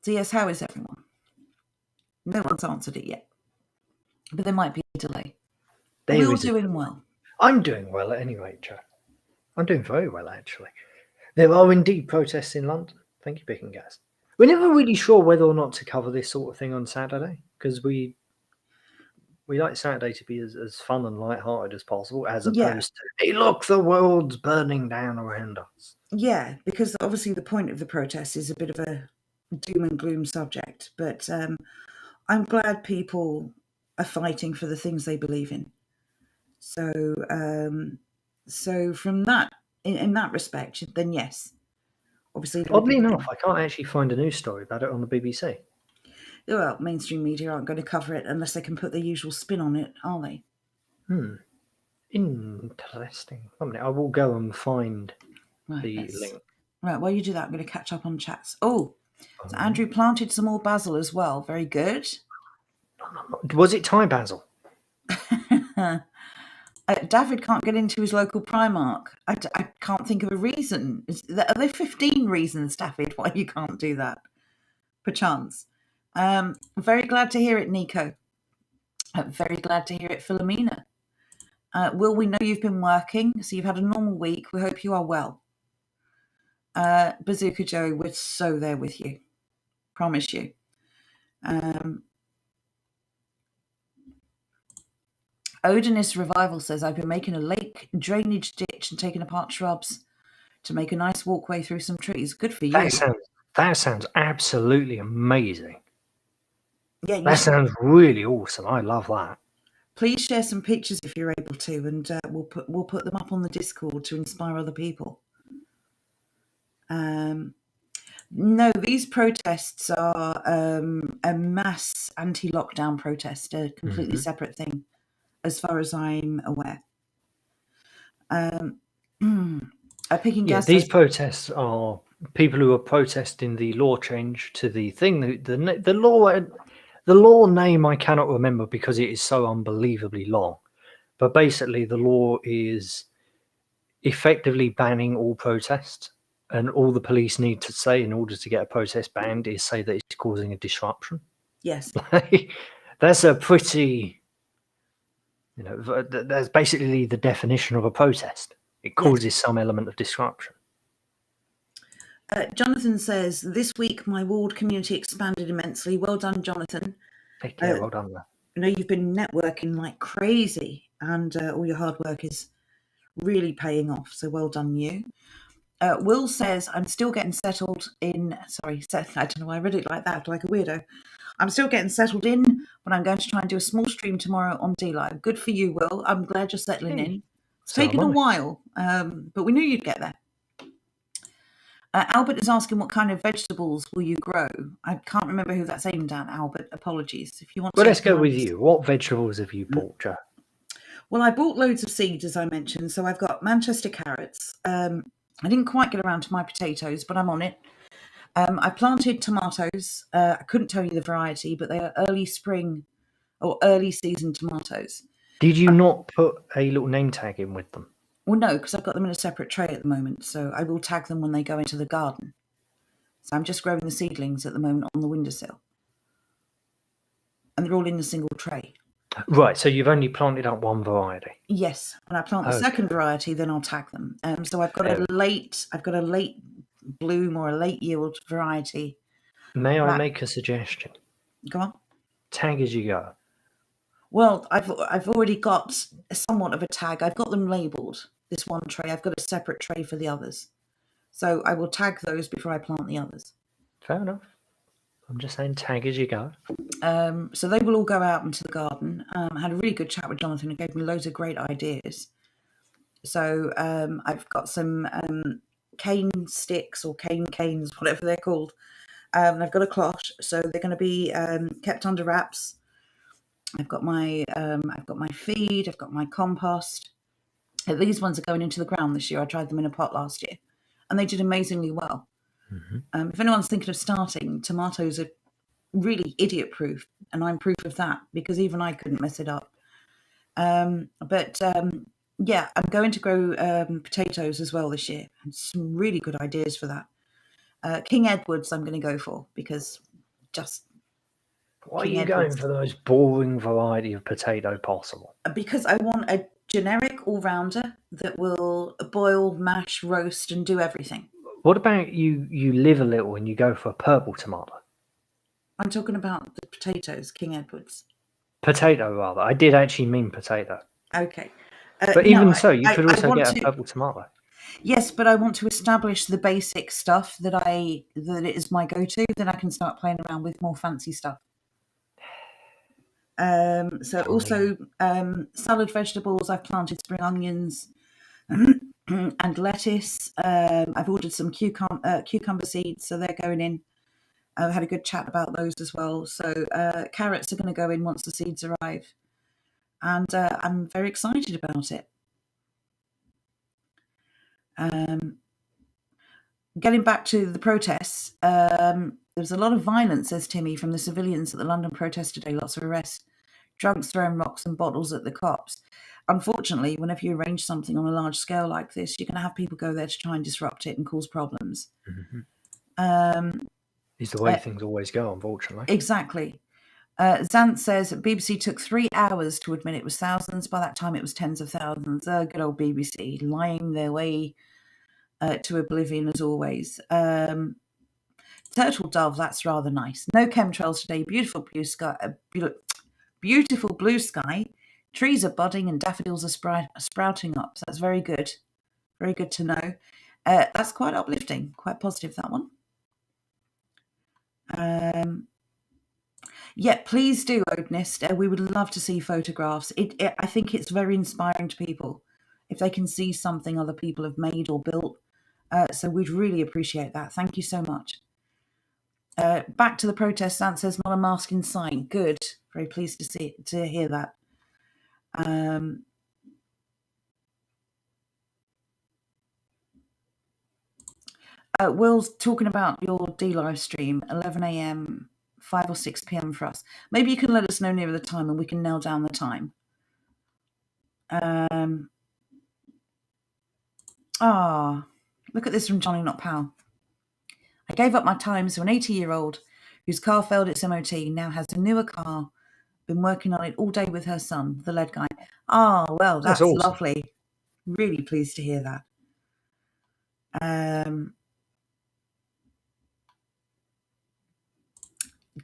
So yes, how is everyone? No one's answered it yet, but there might be a delay. We're all doing well. I'm doing well at any rate, Joe. I'm doing very well, actually. There are indeed protests in London. Thank you, Pick and Gas. We're never really sure whether or not to cover this sort of thing on Saturday, because we like Saturday to be as fun and light-hearted as possible, as opposed to, hey, look, the world's burning down around us. Yeah, because obviously the point of the protest is a bit of a doom and gloom subject, but I'm glad people are fighting for the things they believe in. So, so from that, in that respect, then yes, obviously. Oddly enough, I can't actually find a news story about it on the BBC. Well, mainstream media aren't going to cover it unless they can put their usual spin on it, are they? Interesting. I will go and find the link. Right, while you do that, I'm going to catch up on chats. Oh, so Andrew planted some more basil as well. Very good. Was it Thai basil? David can't get into his local Primark. I can't think of a reason. Are there 15 reasons, David, why you can't do that? Perchance. Very glad to hear it, Nico. Very glad to hear it, Philomena. Will, we know you've been working, so you've had a normal week. We hope you are well. Bazooka Joe, we're so there with you. Promise you. Odinist Revival says, I've been making a lake drainage ditch and taking apart shrubs to make a nice walkway through some trees. Good for you. That sounds absolutely amazing. Yeah, that sounds really awesome. I love that. Please share some pictures if you're able to, and we'll put them up on the Discord to inspire other people. No, these protests are a mass anti-lockdown protest, a completely separate thing, as far as I'm aware. These protests are people who are protesting the law change to the thing. The law name I cannot remember because it is so unbelievably long. But basically, the law is effectively banning all protests, and all the police need to say in order to get a protest banned is say that it's causing a disruption. Yes, that's a pretty. That's basically the definition of a protest. It causes some element of disruption. Jonathan says, this week my ward community expanded immensely. Well done, Jonathan. Well done. I know you've been networking like crazy, and all your hard work is really paying off. So well done, you. Will says, I'm still getting settled in. Sorry, I don't know why I read it like that, like a weirdo. I'm still getting settled in, but I'm going to try and do a small stream tomorrow on D-Live. Good for you, Will. I'm glad you're settling in. It's taken a while, but we knew you'd get there. Albert is asking, what kind of vegetables will you grow? I can't remember who that's aimed at, Albert. Apologies. If you want let's go with you. What vegetables have you bought, Joe? Well, I bought loads of seeds, as I mentioned. So I've got Manchester carrots. I didn't quite get around to my potatoes, but I'm on it. I planted tomatoes. I couldn't tell you the variety, but they are early spring or early season tomatoes. Did you not put a little name tag in with them? Well, no, because I've got them in a separate tray at the moment, so I will tag them when they go into the garden. So I'm just growing the seedlings at the moment on the windowsill. And they're all in a single tray. Right, so you've only planted up one variety? Yes. When I plant the second variety, then I'll tag them. So I've got a late bloom or a late yield variety. May I make a suggestion? Go on. Tag as you go. Well, I've already got somewhat of a tag. I've got them labelled, this one tray. I've got a separate tray for the others. So I will tag those before I plant the others. Fair enough. I'm just saying tag as you go. So they will all go out into the garden. I had a really good chat with Jonathan who gave me loads of great ideas. So I've got some cane sticks or canes, whatever they're called. I've got a cloche, so they're going to be kept under wraps. I've got my feed. I've got my compost. These ones are going into the ground this year. I tried them in a pot last year, and they did amazingly well. If anyone's thinking of starting, tomatoes are really idiot-proof, and I'm proof of that because even I couldn't mess it up. Yeah, I'm going to grow potatoes as well this year. And some really good ideas for that. King Edwards I'm going to go for because just Why King are you going Edwards. for the most boring variety of potato possible? Because I want a generic all-rounder that will boil, mash, roast, and do everything. What about you live a little and you go for a purple tomato? I'm talking about the potatoes, King Edwards. Potato, rather. I did actually mean potato. Okay. But even so, you could also want get a to. purple tomato. Yes, but I want to establish the basic stuff that it is my go-to. Then I can start playing around with more fancy stuff. Also salad vegetables. I've planted spring onions and lettuce. I've ordered some cucumber seeds, so they're going in. I've had a good chat about those as well. So carrots are going to go in once the seeds arrive, and I'm very excited about it. Getting back to the protests, there was a lot of violence, says Timmy, from the civilians at the London protest today. Lots of arrests, drunks throwing rocks and bottles at the cops. Unfortunately, whenever you arrange something on a large scale like this, you're going to have people go there to try and disrupt it and cause problems. It's the way things always go, unfortunately. Exactly. Zant says BBC took 3 hours to admit it was thousands. By that time, it was tens of thousands. Good old BBC, lying their way to oblivion as always. Turtle dove, that's rather nice. No chemtrails today. Beautiful blue sky. Beautiful blue sky. Trees are budding and daffodils are sprouting up. So that's very good. Very good to know. That's quite uplifting. Quite positive, that one. Yeah, please do, Odinist. We would love to see photographs. I think it's very inspiring to people if they can see something other people have made or built. So we'd really appreciate that. Thank you so much. Back to the protest. Sant says not a mask in sight. Good. Very pleased to hear that. Will's talking about your D live stream, 11 a.m., 5 or 6 p.m. for us. Maybe you can let us know nearer the time and we can nail down the time. Look at this from Johnny Not Pal. I gave up my time, so an 80-year-old whose car failed its MOT now has a newer car, been working on it all day with her son, the lead guy. Well, that's awesome. Lovely. Really pleased to hear that.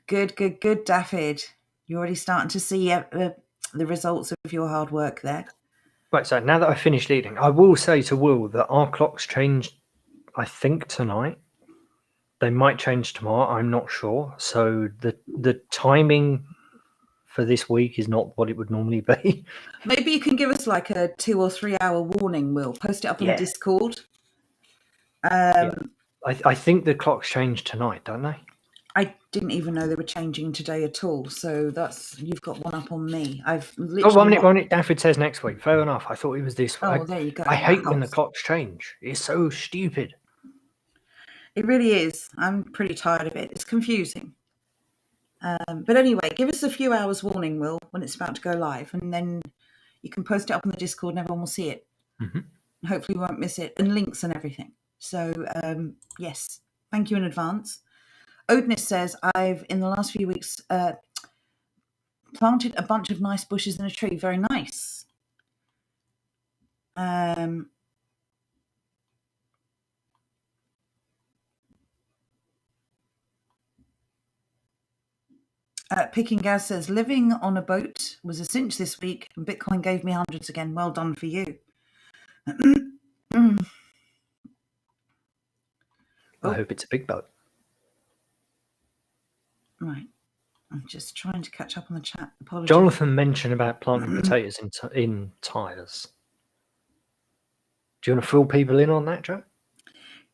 Good, Daffyd. You're already starting to see the results of your hard work there. Right, so now that I've finished eating, I will say to Will that our clocks changed, I think, tonight. They might change tomorrow, I'm not sure. So the timing for this week is not what it would normally be. Maybe you can give us like a 2 or 3 hour warning, Will. Post it up on the Discord. I think the clocks change tonight, don't they? I didn't even know they were changing today at all. So you've got one up on me. I've literally. Oh, 1 minute. Daffyd says next week. Fair enough. I thought it was this week. Oh, there you go. I hate when the clocks change. It's so stupid. It really is. I'm pretty tired of it. It's confusing. But anyway, give us a few hours warning, Will, when it's about to go live, and then you can post it up on the Discord and everyone will see it. Hopefully we won't miss it, and links and everything. So yes, thank you in advance. Odinist says, I've in the last few weeks planted a bunch of nice bushes in a tree. Very nice. Picking Gaz says, living on a boat was a cinch this week and Bitcoin gave me hundreds again. Well done for you. I hope it's a big boat. Right. I'm just trying to catch up on the chat. Apologies. Jonathan mentioned about planting potatoes in tyres. Do you want to fill people in on that, Joe?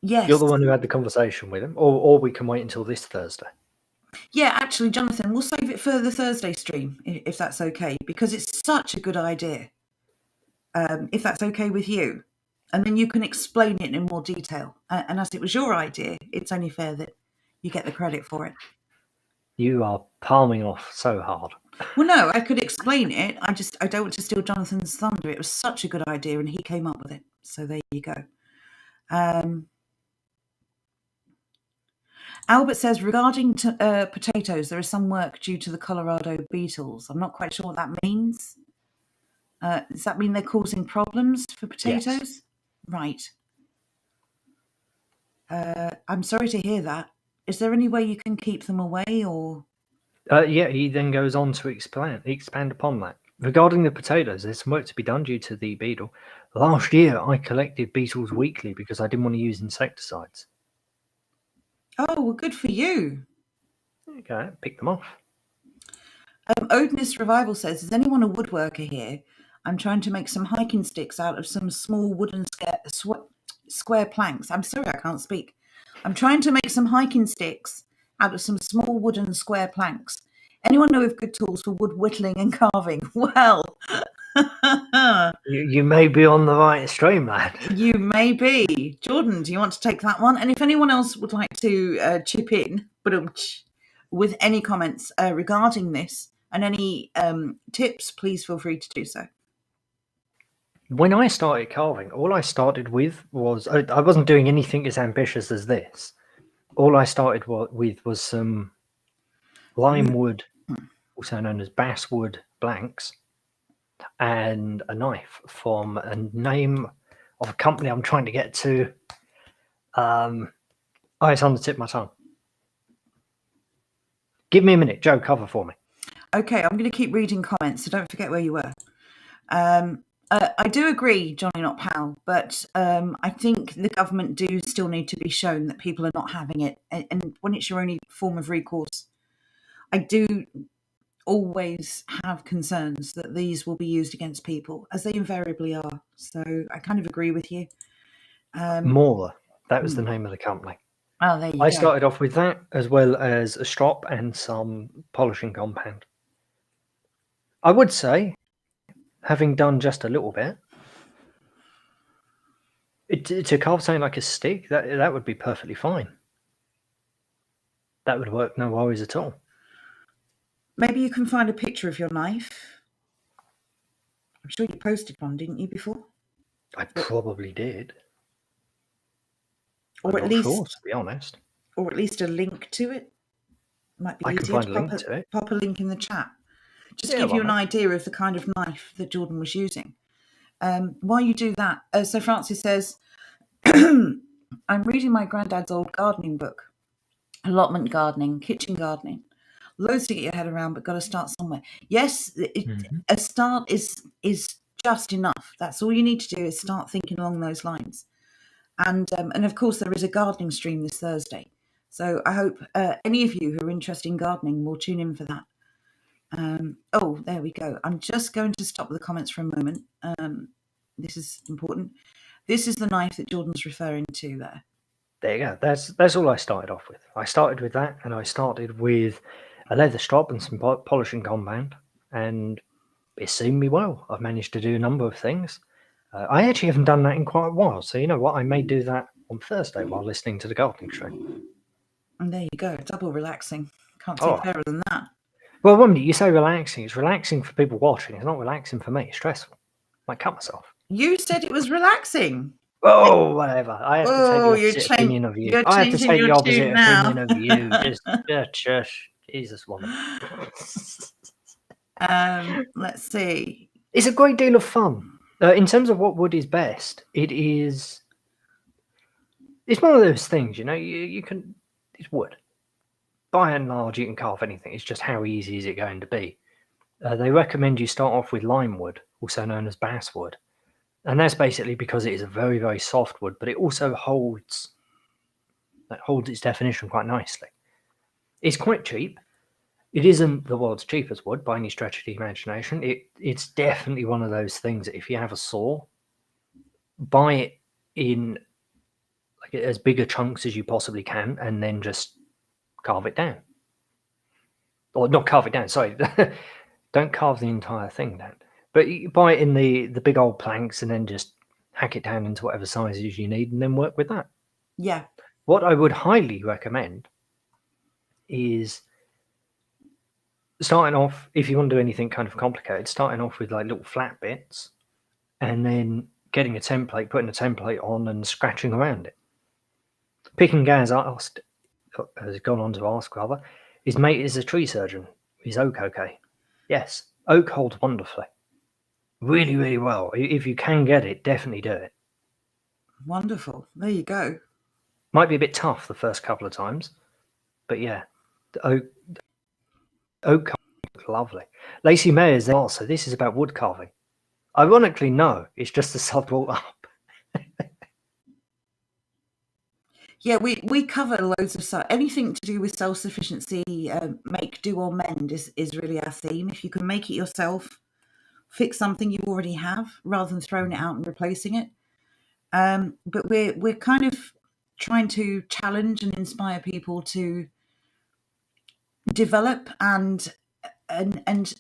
Yes. You're the one who had the conversation with him, or we can wait until this Thursday. Yeah, actually, Jonathan, we'll save it for the Thursday stream, if that's okay, because it's such a good idea. If that's okay with you. And then you can explain it in more detail. And as it was your idea, it's only fair that you get the credit for it. You are palming off so hard. Well, no, I could explain it. I don't want to steal Jonathan's thunder. It was such a good idea and he came up with it. So there you go. Albert says, regarding potatoes, there is some work due to the Colorado beetles. I'm not quite sure what that means. Does that mean they're causing problems for potatoes? Yes. Right. I'm sorry to hear that. Is there any way you can keep them away, or? Yeah, he then goes on to expand upon that. Regarding the potatoes, there's some work to be done due to the beetle. Last year, I collected beetles weekly because I didn't want to use insecticides. Oh, well, good for you. Okay, pick them off. Odinist Revival says, is anyone a woodworker here? I'm trying to make some hiking sticks out of some small wooden square planks. I'm sorry, I can't speak. I'm trying to make some hiking sticks out of some small wooden square planks. Anyone know of good tools for wood whittling and carving? Well, You may be on the right stream, lad. you may be. Jordan, do you want to take that one? And if anyone else would like to chip in with any comments regarding this and any tips, please feel free to do so. When I started carving, all I started with was I wasn't doing anything as ambitious as this. All I started with was some lime wood, also known as basswood blanks, and a knife from a name of a company I'm trying to get to. It's on the tip of my tongue. Give me a minute, Joe. Cover for me. Okay, I'm going to keep reading comments, so don't forget where you were. I do agree, Johnny, not Pal, but I think the government do still need to be shown that people are not having it. And when it's your only form of recourse, I do always have concerns that these will be used against people, as they invariably are. So I kind of agree with you. Mauler, that was the name of the company. Oh, there you I go. started off with that, as well as a strop and some polishing compound. I would say, having done just a little bit, to carve something like a stick, that would be perfectly fine. That would work, no worries at all. Maybe you can find a picture of your knife. I'm sure you posted one, didn't you, before? I probably did. Or I'm at not least, sure, to be honest. or at least a link to it. Might be I can easier find to a link to it. pop a link in the chat. Just to Yeah, give you why an not? idea of the kind of knife that Jordan was using. While you do that, so Francis says, I'm reading my granddad's old gardening book, allotment gardening, kitchen gardening. Loads to get your head around, but got to start somewhere. Yes, a start is just enough. That's all you need to do is start thinking along those lines. And of course, there is a gardening stream this Thursday. So I hope any of you who are interested in gardening will tune in for that. Oh, there we go. I'm just going to stop the comments for a moment. This is important. This is the knife that Jordan's referring to there. There you go. That's all I started off with. I started with that, and I started with a leather strop and some polishing compound, and it's seen me well. I've managed to do a number of things. I actually haven't done that in quite a while, so you know what? I may do that on Thursday while listening to the gardening stream. And there you go. Double relaxing. Can't say fairer than that. Well, one minute you say relaxing. It's relaxing for people watching. It's not relaxing for me. It's stressful. I might cut myself. You said it was relaxing. Oh, whatever. I have to take the opposite opinion of you. You're I have to changing take the your opposite tune now. opinion of you. Just shush. Jesus, woman. Let's see. It's a great deal of fun. In terms of what wood is best, it's one of those things, you know, you can, it's wood. By and large, you can carve anything. It's just how easy is it going to be. They recommend you start off with lime wood, also known as basswood. And that's basically because it is a very, very soft wood, but it also holds its definition quite nicely. It's quite cheap. It isn't the world's cheapest wood by any stretch of the imagination. It's definitely one of those things that if you have a saw, buy it in like as big a chunks as you possibly can, and then just carve it down. or not carve it down. Sorry, don't carve the entire thing down. But you buy it in the big old planks and then just hack it down into whatever sizes you need and then work with that. Yeah. What I would highly recommend is starting off, if you want to do anything kind of complicated, starting off with like little flat bits and then getting a template, putting a template on and scratching around it. Picking Gaz asked, has gone on to ask rather, his mate is a tree surgeon. Is oak okay? Yes, oak holds wonderfully. Really, really well. If you can get it, definitely do it. Wonderful. There you go. Might be a bit tough the first couple of times, but yeah, the oak carving, lovely. Lacey Mayer's there also. This is about wood carving. Ironically, no, it's just the sod brought up. Yeah, we cover loads of stuff. Anything to do with self-sufficiency, make, do, or mend is really our theme. If you can make it yourself, fix something you already have rather than throwing it out and replacing it. But we're kind of trying to challenge and inspire people to develop and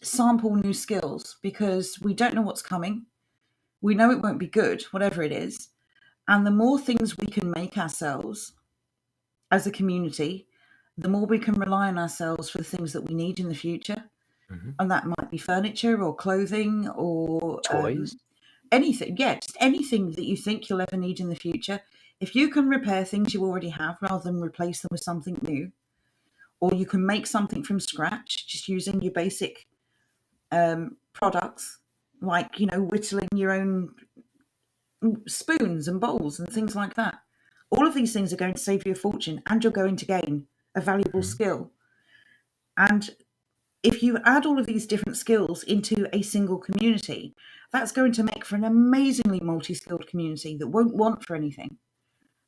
sample new skills, because we don't know what's coming. We know it won't be good, whatever it is. And the more things we can make ourselves as a community, the more we can rely on ourselves for the things that we need in the future. Mm-hmm. And that might be furniture or clothing or Toys. Anything. Yeah, just anything that you think you'll ever need in the future. If you can repair things you already have rather than replace them with something new, or you can make something from scratch just using your basic products, like, whittling your own spoons and bowls and things like that. All of these things are going to save you a fortune, and you're going to gain a valuable skill. And if you add all of these different skills into a single community, that's going to make for an amazingly multi-skilled community that won't want for anything.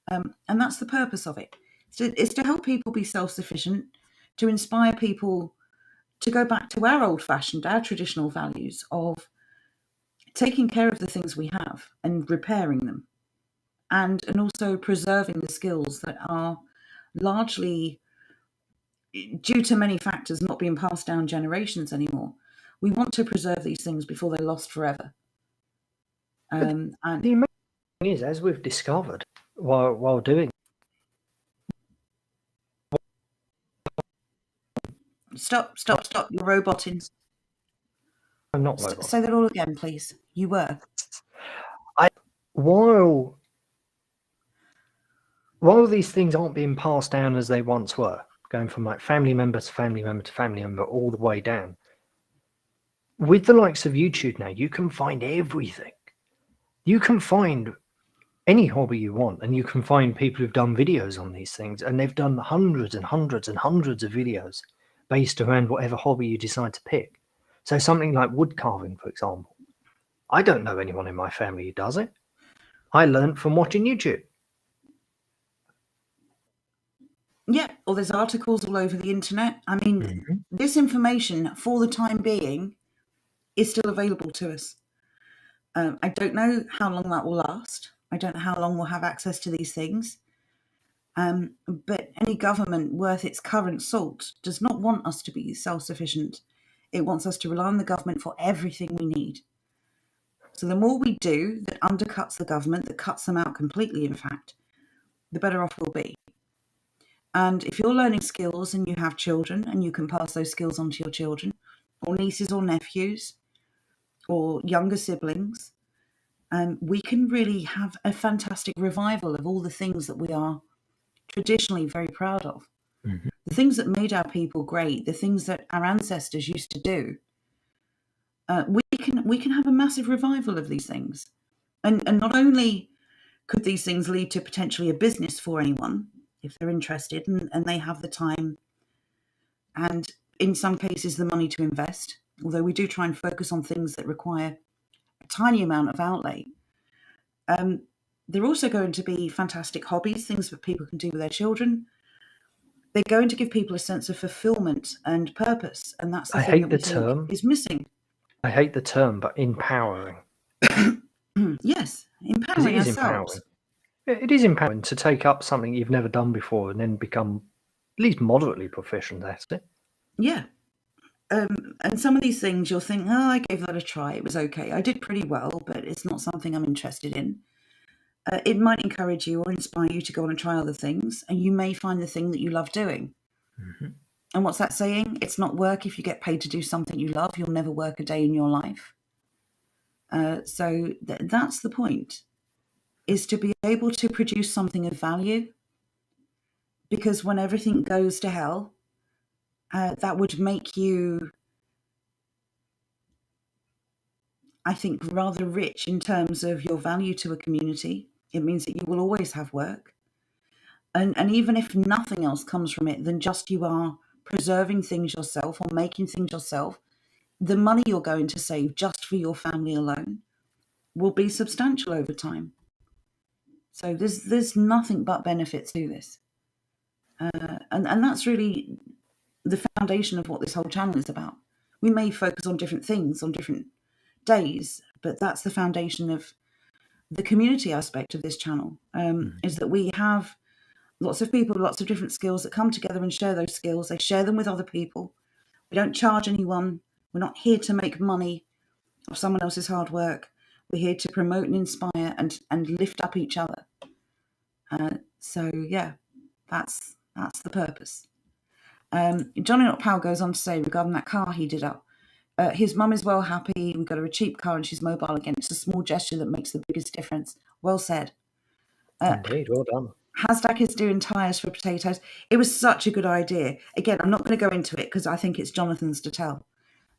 And that's the purpose of it. It's to help people be self-sufficient, to inspire people to go back to our old-fashioned, our traditional values of taking care of the things we have and repairing them, and also preserving the skills that are largely, due to many factors, not being passed down generations anymore. We want to preserve these things before they're lost forever. And the amazing thing is, as we've discovered while doing, stop, you're roboting. I'm not robot. Say that all again, please. You were. While these things aren't being passed down as they once were, going from like family member to family member to family member all the way down, with the likes of YouTube now, you can find everything. You can find any hobby you want, and you can find people who've done videos on these things, and they've done hundreds and hundreds and hundreds of videos based around whatever hobby you decide to pick. So something like wood carving, for example. I don't know anyone in my family who does it. I learned from watching YouTube. Yeah, or there's articles all over the internet. I mean, this information, for the time being, is still available to us. I don't know how long that will last. I don't know how long we'll have access to these things. But any government worth its current salt does not want us to be self-sufficient. It wants us to rely on the government for everything we need. So the more we do that undercuts the government, that cuts them out completely, in fact, the better off we'll be. And if you're learning skills and you have children and you can pass those skills on to your children, or nieces or nephews, or younger siblings, we can really have a fantastic revival of all the things that we are traditionally very proud of. The things that made our people great, the things that our ancestors used to do. We can have a massive revival of these things. And not only could these things lead to potentially a business for anyone, if they're interested and they have the time and in some cases the money to invest, although we do try and focus on things that require a tiny amount of outlay. They're also going to be fantastic hobbies, things that people can do with their children. They're going to give people a sense of fulfillment and purpose, and that's the thing that we think is missing. I hate the term, but empowering. Yes, empowering ourselves. Empowering. It is empowering to take up something you've never done before and then become at least moderately proficient at it. Yeah, And some of these things you'll think, oh, I gave that a try. It was okay. I did pretty well, but it's not something I'm interested in. It might encourage you or inspire you to go on and try other things, and you may find the thing that you love doing. Mm-hmm. And what's that saying? It's not work if you get paid to do something you love. You'll never work a day in your life. So that's the point, is to be able to produce something of value. Because when everything goes to hell, that would make you, I think, rather rich in terms of your value to a community. It means that you will always have work. And even if nothing else comes from it than just you are preserving things yourself or making things yourself, the money you're going to save just for your family alone will be substantial over time. So there's nothing but benefits to this. And that's really the foundation of what this whole channel is about. We may focus on different things on different days, but that's the foundation of the community aspect of this channel, is that we have lots of people, lots of different skills that come together and share those skills. They share them with other people. We don't charge anyone. We're not here to make money off someone else's hard work. We're here to promote and inspire and lift up each other. So yeah, that's the purpose. Johnny Not Powell goes on to say regarding that car he did up, his mum is well happy. We got her a cheap car and she's mobile again. It's a small gesture that makes the biggest difference. Well said. Indeed, well done. Hasdak is doing tyres for potatoes. It was such a good idea. Again, I'm not going to go into it because I think it's Jonathan's to tell.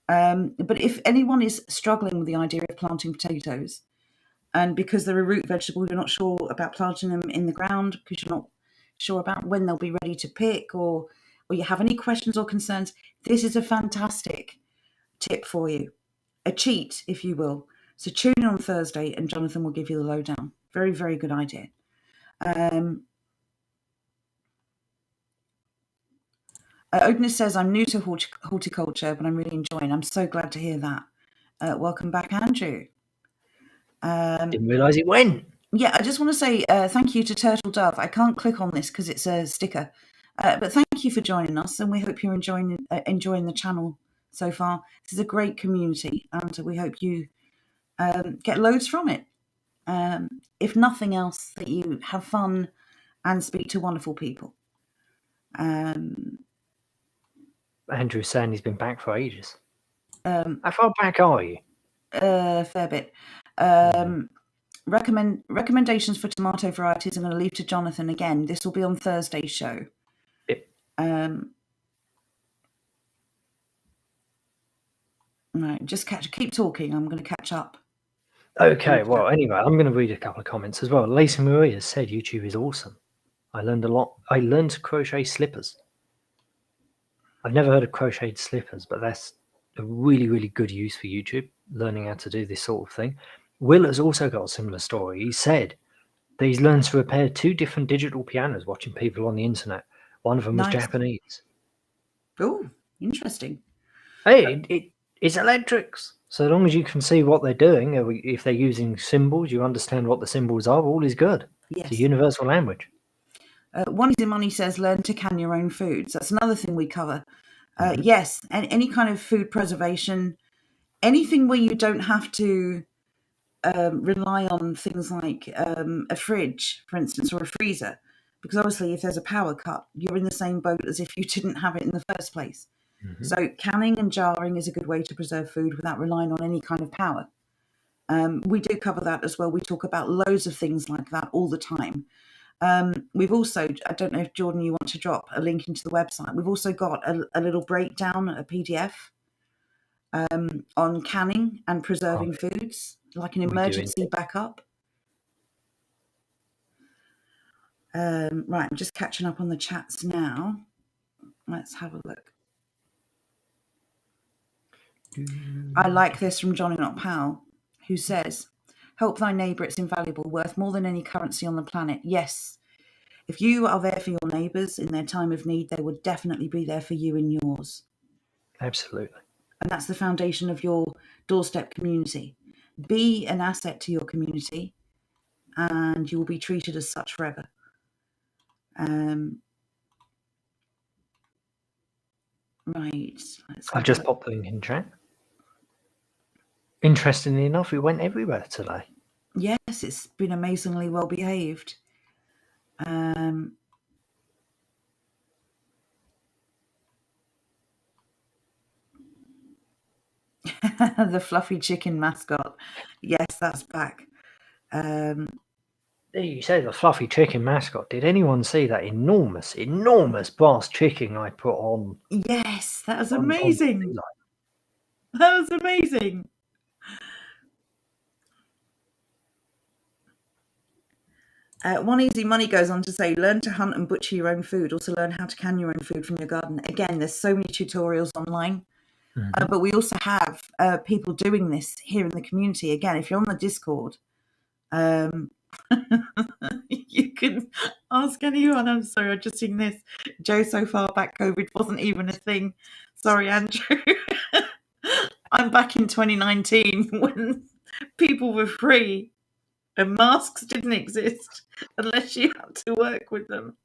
But if anyone is struggling with the idea of planting potatoes, and because they're a root vegetable, you're not sure about planting them in the ground because you're not sure about when they'll be ready to pick, or you have any questions or concerns, this is a fantastic tip for you. A cheat, if you will. So tune in on Thursday and Jonathan will give you the lowdown. Very, very good idea. Openness says, I'm new to horticulture, but I'm really enjoying. I'm so glad to hear that. Welcome back, Andrew. Didn't realise it went. Yeah, I just want to say thank you to Turtle Dove. I can't click on this because it's a sticker. But thank you for joining us, and we hope you're enjoying the channel so far. This is a great community, and we hope you get loads from it. If nothing else, that you have fun and speak to wonderful people. Andrew's saying he's been back for ages. How far back are you? Fair bit. Recommendations for tomato varieties I'm going to leave to Jonathan again. This will be on Thursday's show. Yep. Right, just keep talking. I'm going to catch up. Okay, well, anyway, I'm going to read a couple of comments as well. Lacey Maria said YouTube is awesome. I learned a lot. I learned to crochet slippers. I've never heard of crocheted slippers, but that's a really, really good use for YouTube, learning how to do this sort of thing. Will has also got a similar story. He said that he's learned to repair 2 different digital pianos watching people on the internet. One of them was Japanese. Oh, interesting. Hey, it's electrics. So long as you can see what they're doing, if they're using symbols, you understand what the symbols are, all is good. Yes. It's a universal language. One is Money says, learn to can your own foods. That's another thing we cover. Yes, and any kind of food preservation, anything where you don't have to rely on things like a fridge, for instance, or a freezer. Because obviously if there's a power cut, you're in the same boat as if you didn't have it in the first place. So canning and jarring is a good way to preserve food without relying on any kind of power. We do cover that as well. We talk about loads of things like that all the time. We've also, I don't know if Jordan, you want to drop a link into the website. We've also got a little breakdown, a PDF on canning and preserving foods, like an emergency backup. Right, I'm just catching up on the chats now. Let's have a look. I like this from Johnny Not Powell, who says, help thy neighbour, it's invaluable, worth more than any currency on the planet. Yes. If you are there for your neighbours in their time of need, they would definitely be there for you in yours. Absolutely. And that's the foundation of your doorstep community. Be an asset to your community, and you will be treated as such forever. Right. Let's I've have a just look. popped the link in chat. Interestingly enough, it went everywhere today. Yes, it's been amazingly well behaved. The fluffy chicken mascot. Yes, that's back. You say the fluffy chicken mascot. Did anyone see that enormous brass chicken I put on? Yes, that was on amazing. the That was amazing. One Easy Money goes on to say, learn to hunt and butcher your own food. Also learn how to can your own food from your garden. Again, there's so many tutorials online. But we also have people doing this here in the community. Again, if you're on the Discord, you can ask anyone. I'm sorry, I've just seen this. Joe, so far back, COVID wasn't even a thing. Sorry, Andrew. I'm back in 2019 when people were free and masks didn't exist unless you had to work with them.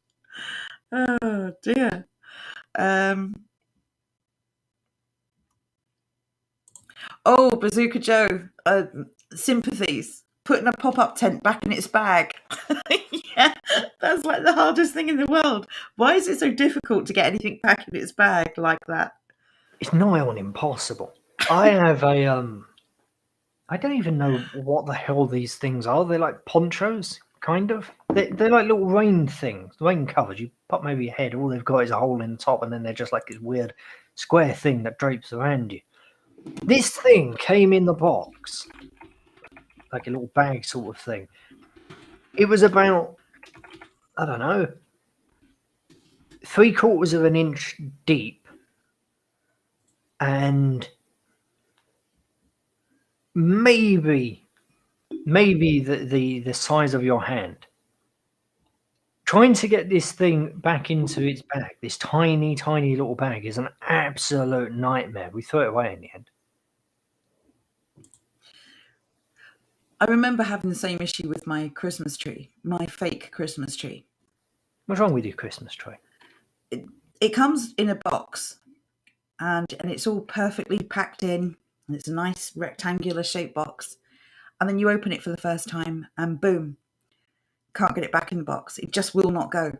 Oh dear. Bazooka Joe, sympathies. Putting a pop-up tent back in its bag. Yeah, that's like the hardest thing in the world. Why is it so difficult to get anything back in its bag like that? It's nigh on impossible. I have a I don't even know what the hell these things are. They're like ponchos, kind of. They're like little rain things, rain covers. You pop over your head. All they've got is a hole in the top, and then they're just like this weird square thing that drapes around you. This thing came in the box, like a little bag sort of thing. It was about, I don't know, 3/4 of an inch deep, and maybe the size of your hand. Trying to get this thing back into its bag, this tiny little bag, is an absolute nightmare. We threw it away in the end. I remember having the same issue with my Christmas tree, my fake Christmas tree. What's wrong with your Christmas tree? It comes in a box and it's all perfectly packed in. And it's a nice rectangular shaped box. And then you open it for the first time and boom, can't get it back in the box. It just will not go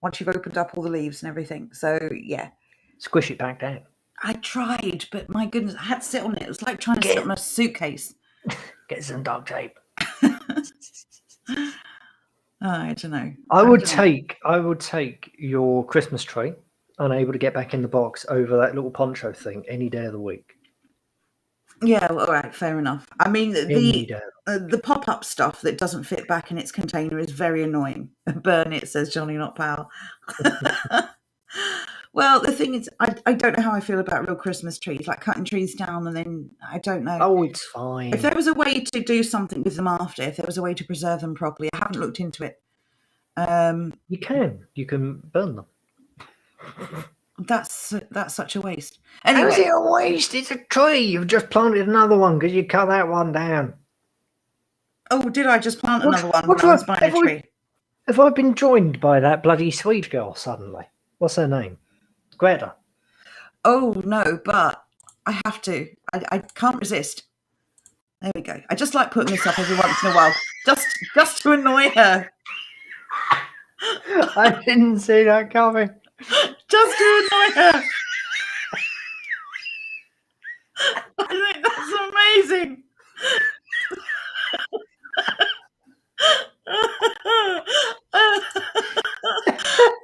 once you've opened up all the leaves and everything. So yeah. Squish it back down. I tried, but my goodness, I had to sit on it. It was like trying to sit on a suitcase. Get some duct tape. I don't know. I would take your Christmas tree, unable to get back in the box, over that little poncho thing any day of the week. Yeah, well, all right, fair enough. I mean, Any day. the pop-up stuff that doesn't fit back in its container is very annoying. Burn it, says Johnny Not Pal. Well, the thing is, I don't know how I feel about real Christmas trees, like cutting trees down and then, I don't know. Oh, it's fine. If there was a way to do something with them after, if there was a way to preserve them properly, I haven't looked into it. You can burn them. That's such a waste. Anyway, How's it a waste? It's a tree. You've just planted another one because you cut that one down. Oh, did I just plant another one when I was buying a tree? Have I been joined by that bloody sweet girl suddenly? What's her name? Greta. Oh, no, but I have to. I can't resist. There we go. I just like putting this up every once in a while, just to annoy her. I didn't see that coming. Just to annoy her. I think that's amazing.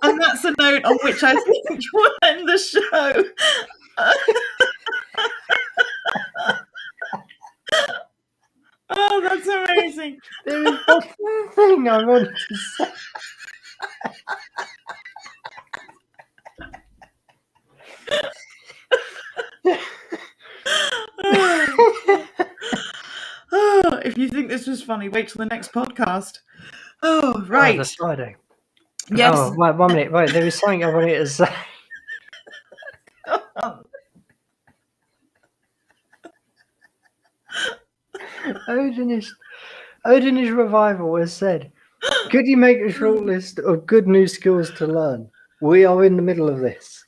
And that's a note on which I think we'll end the show. Oh, that's amazing. There is one thing I wanted to say. Oh, if you think this was funny, wait till the next podcast. Oh, right. That's Friday. Yes. Oh, wait, 1 minute. Wait, there was something I wanted to say. Odinist Revival has said, could you make a short list of good new skills to learn? We are in the middle of this.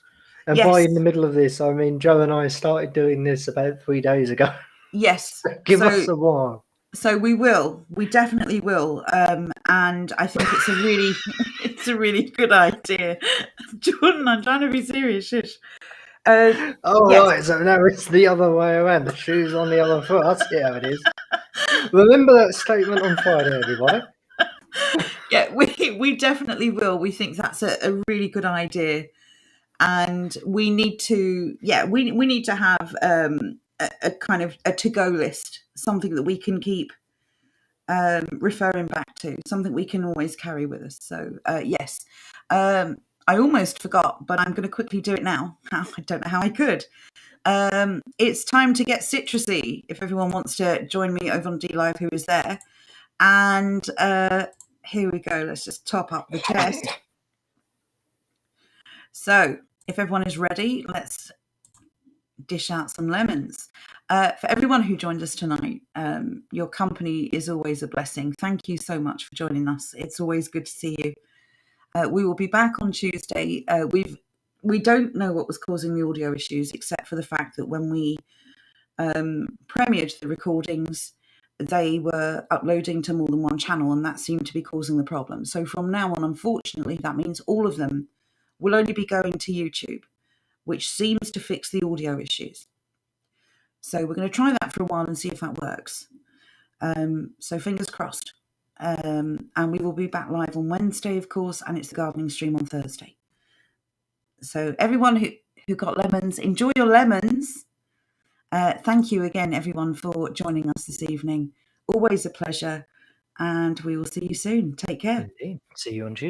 And Yes. by in the middle of this, I mean, Joe and I started doing this about 3 days ago. Yes. Give So us a while. So we definitely will, and I think it's a really good idea. Jordan, I'm trying to be serious. Shush. Oh, Yes, right, so now it's the other way around. The shoe's on the other foot. I see how it is. Remember that statement on Friday, everybody. yeah, we definitely will. We think that's a really good idea, and we need to we need to have a kind of a to-go list, something that we can keep referring back to, something we can always carry with us. So yes, I almost forgot, but I'm going to quickly do it now. I don't know how I could. It's time to get citrusy. If everyone wants to join me over on D Live, who is there, and here we go. Let's just top up the test. So if everyone is ready, let's dish out some lemons. For everyone who joined us tonight, your company is always a blessing. Thank you so much for joining us. It's always good to see you. We will be back on Tuesday. We don't know what was causing the audio issues, except for the fact that when we premiered the recordings, they were uploading to more than one channel, and that seemed to be causing the problem. So from now on, unfortunately, that means all of them will only be going to YouTube, which seems to fix the audio issues. So we're going to try that for a while and see if that works. So fingers crossed. And we will be back live on Wednesday, of course, and it's the gardening stream on Thursday. So everyone who got lemons, enjoy your lemons. Thank you again, everyone, for joining us this evening. Always a pleasure. And we will see you soon. Take care. Indeed. See you on Tuesday.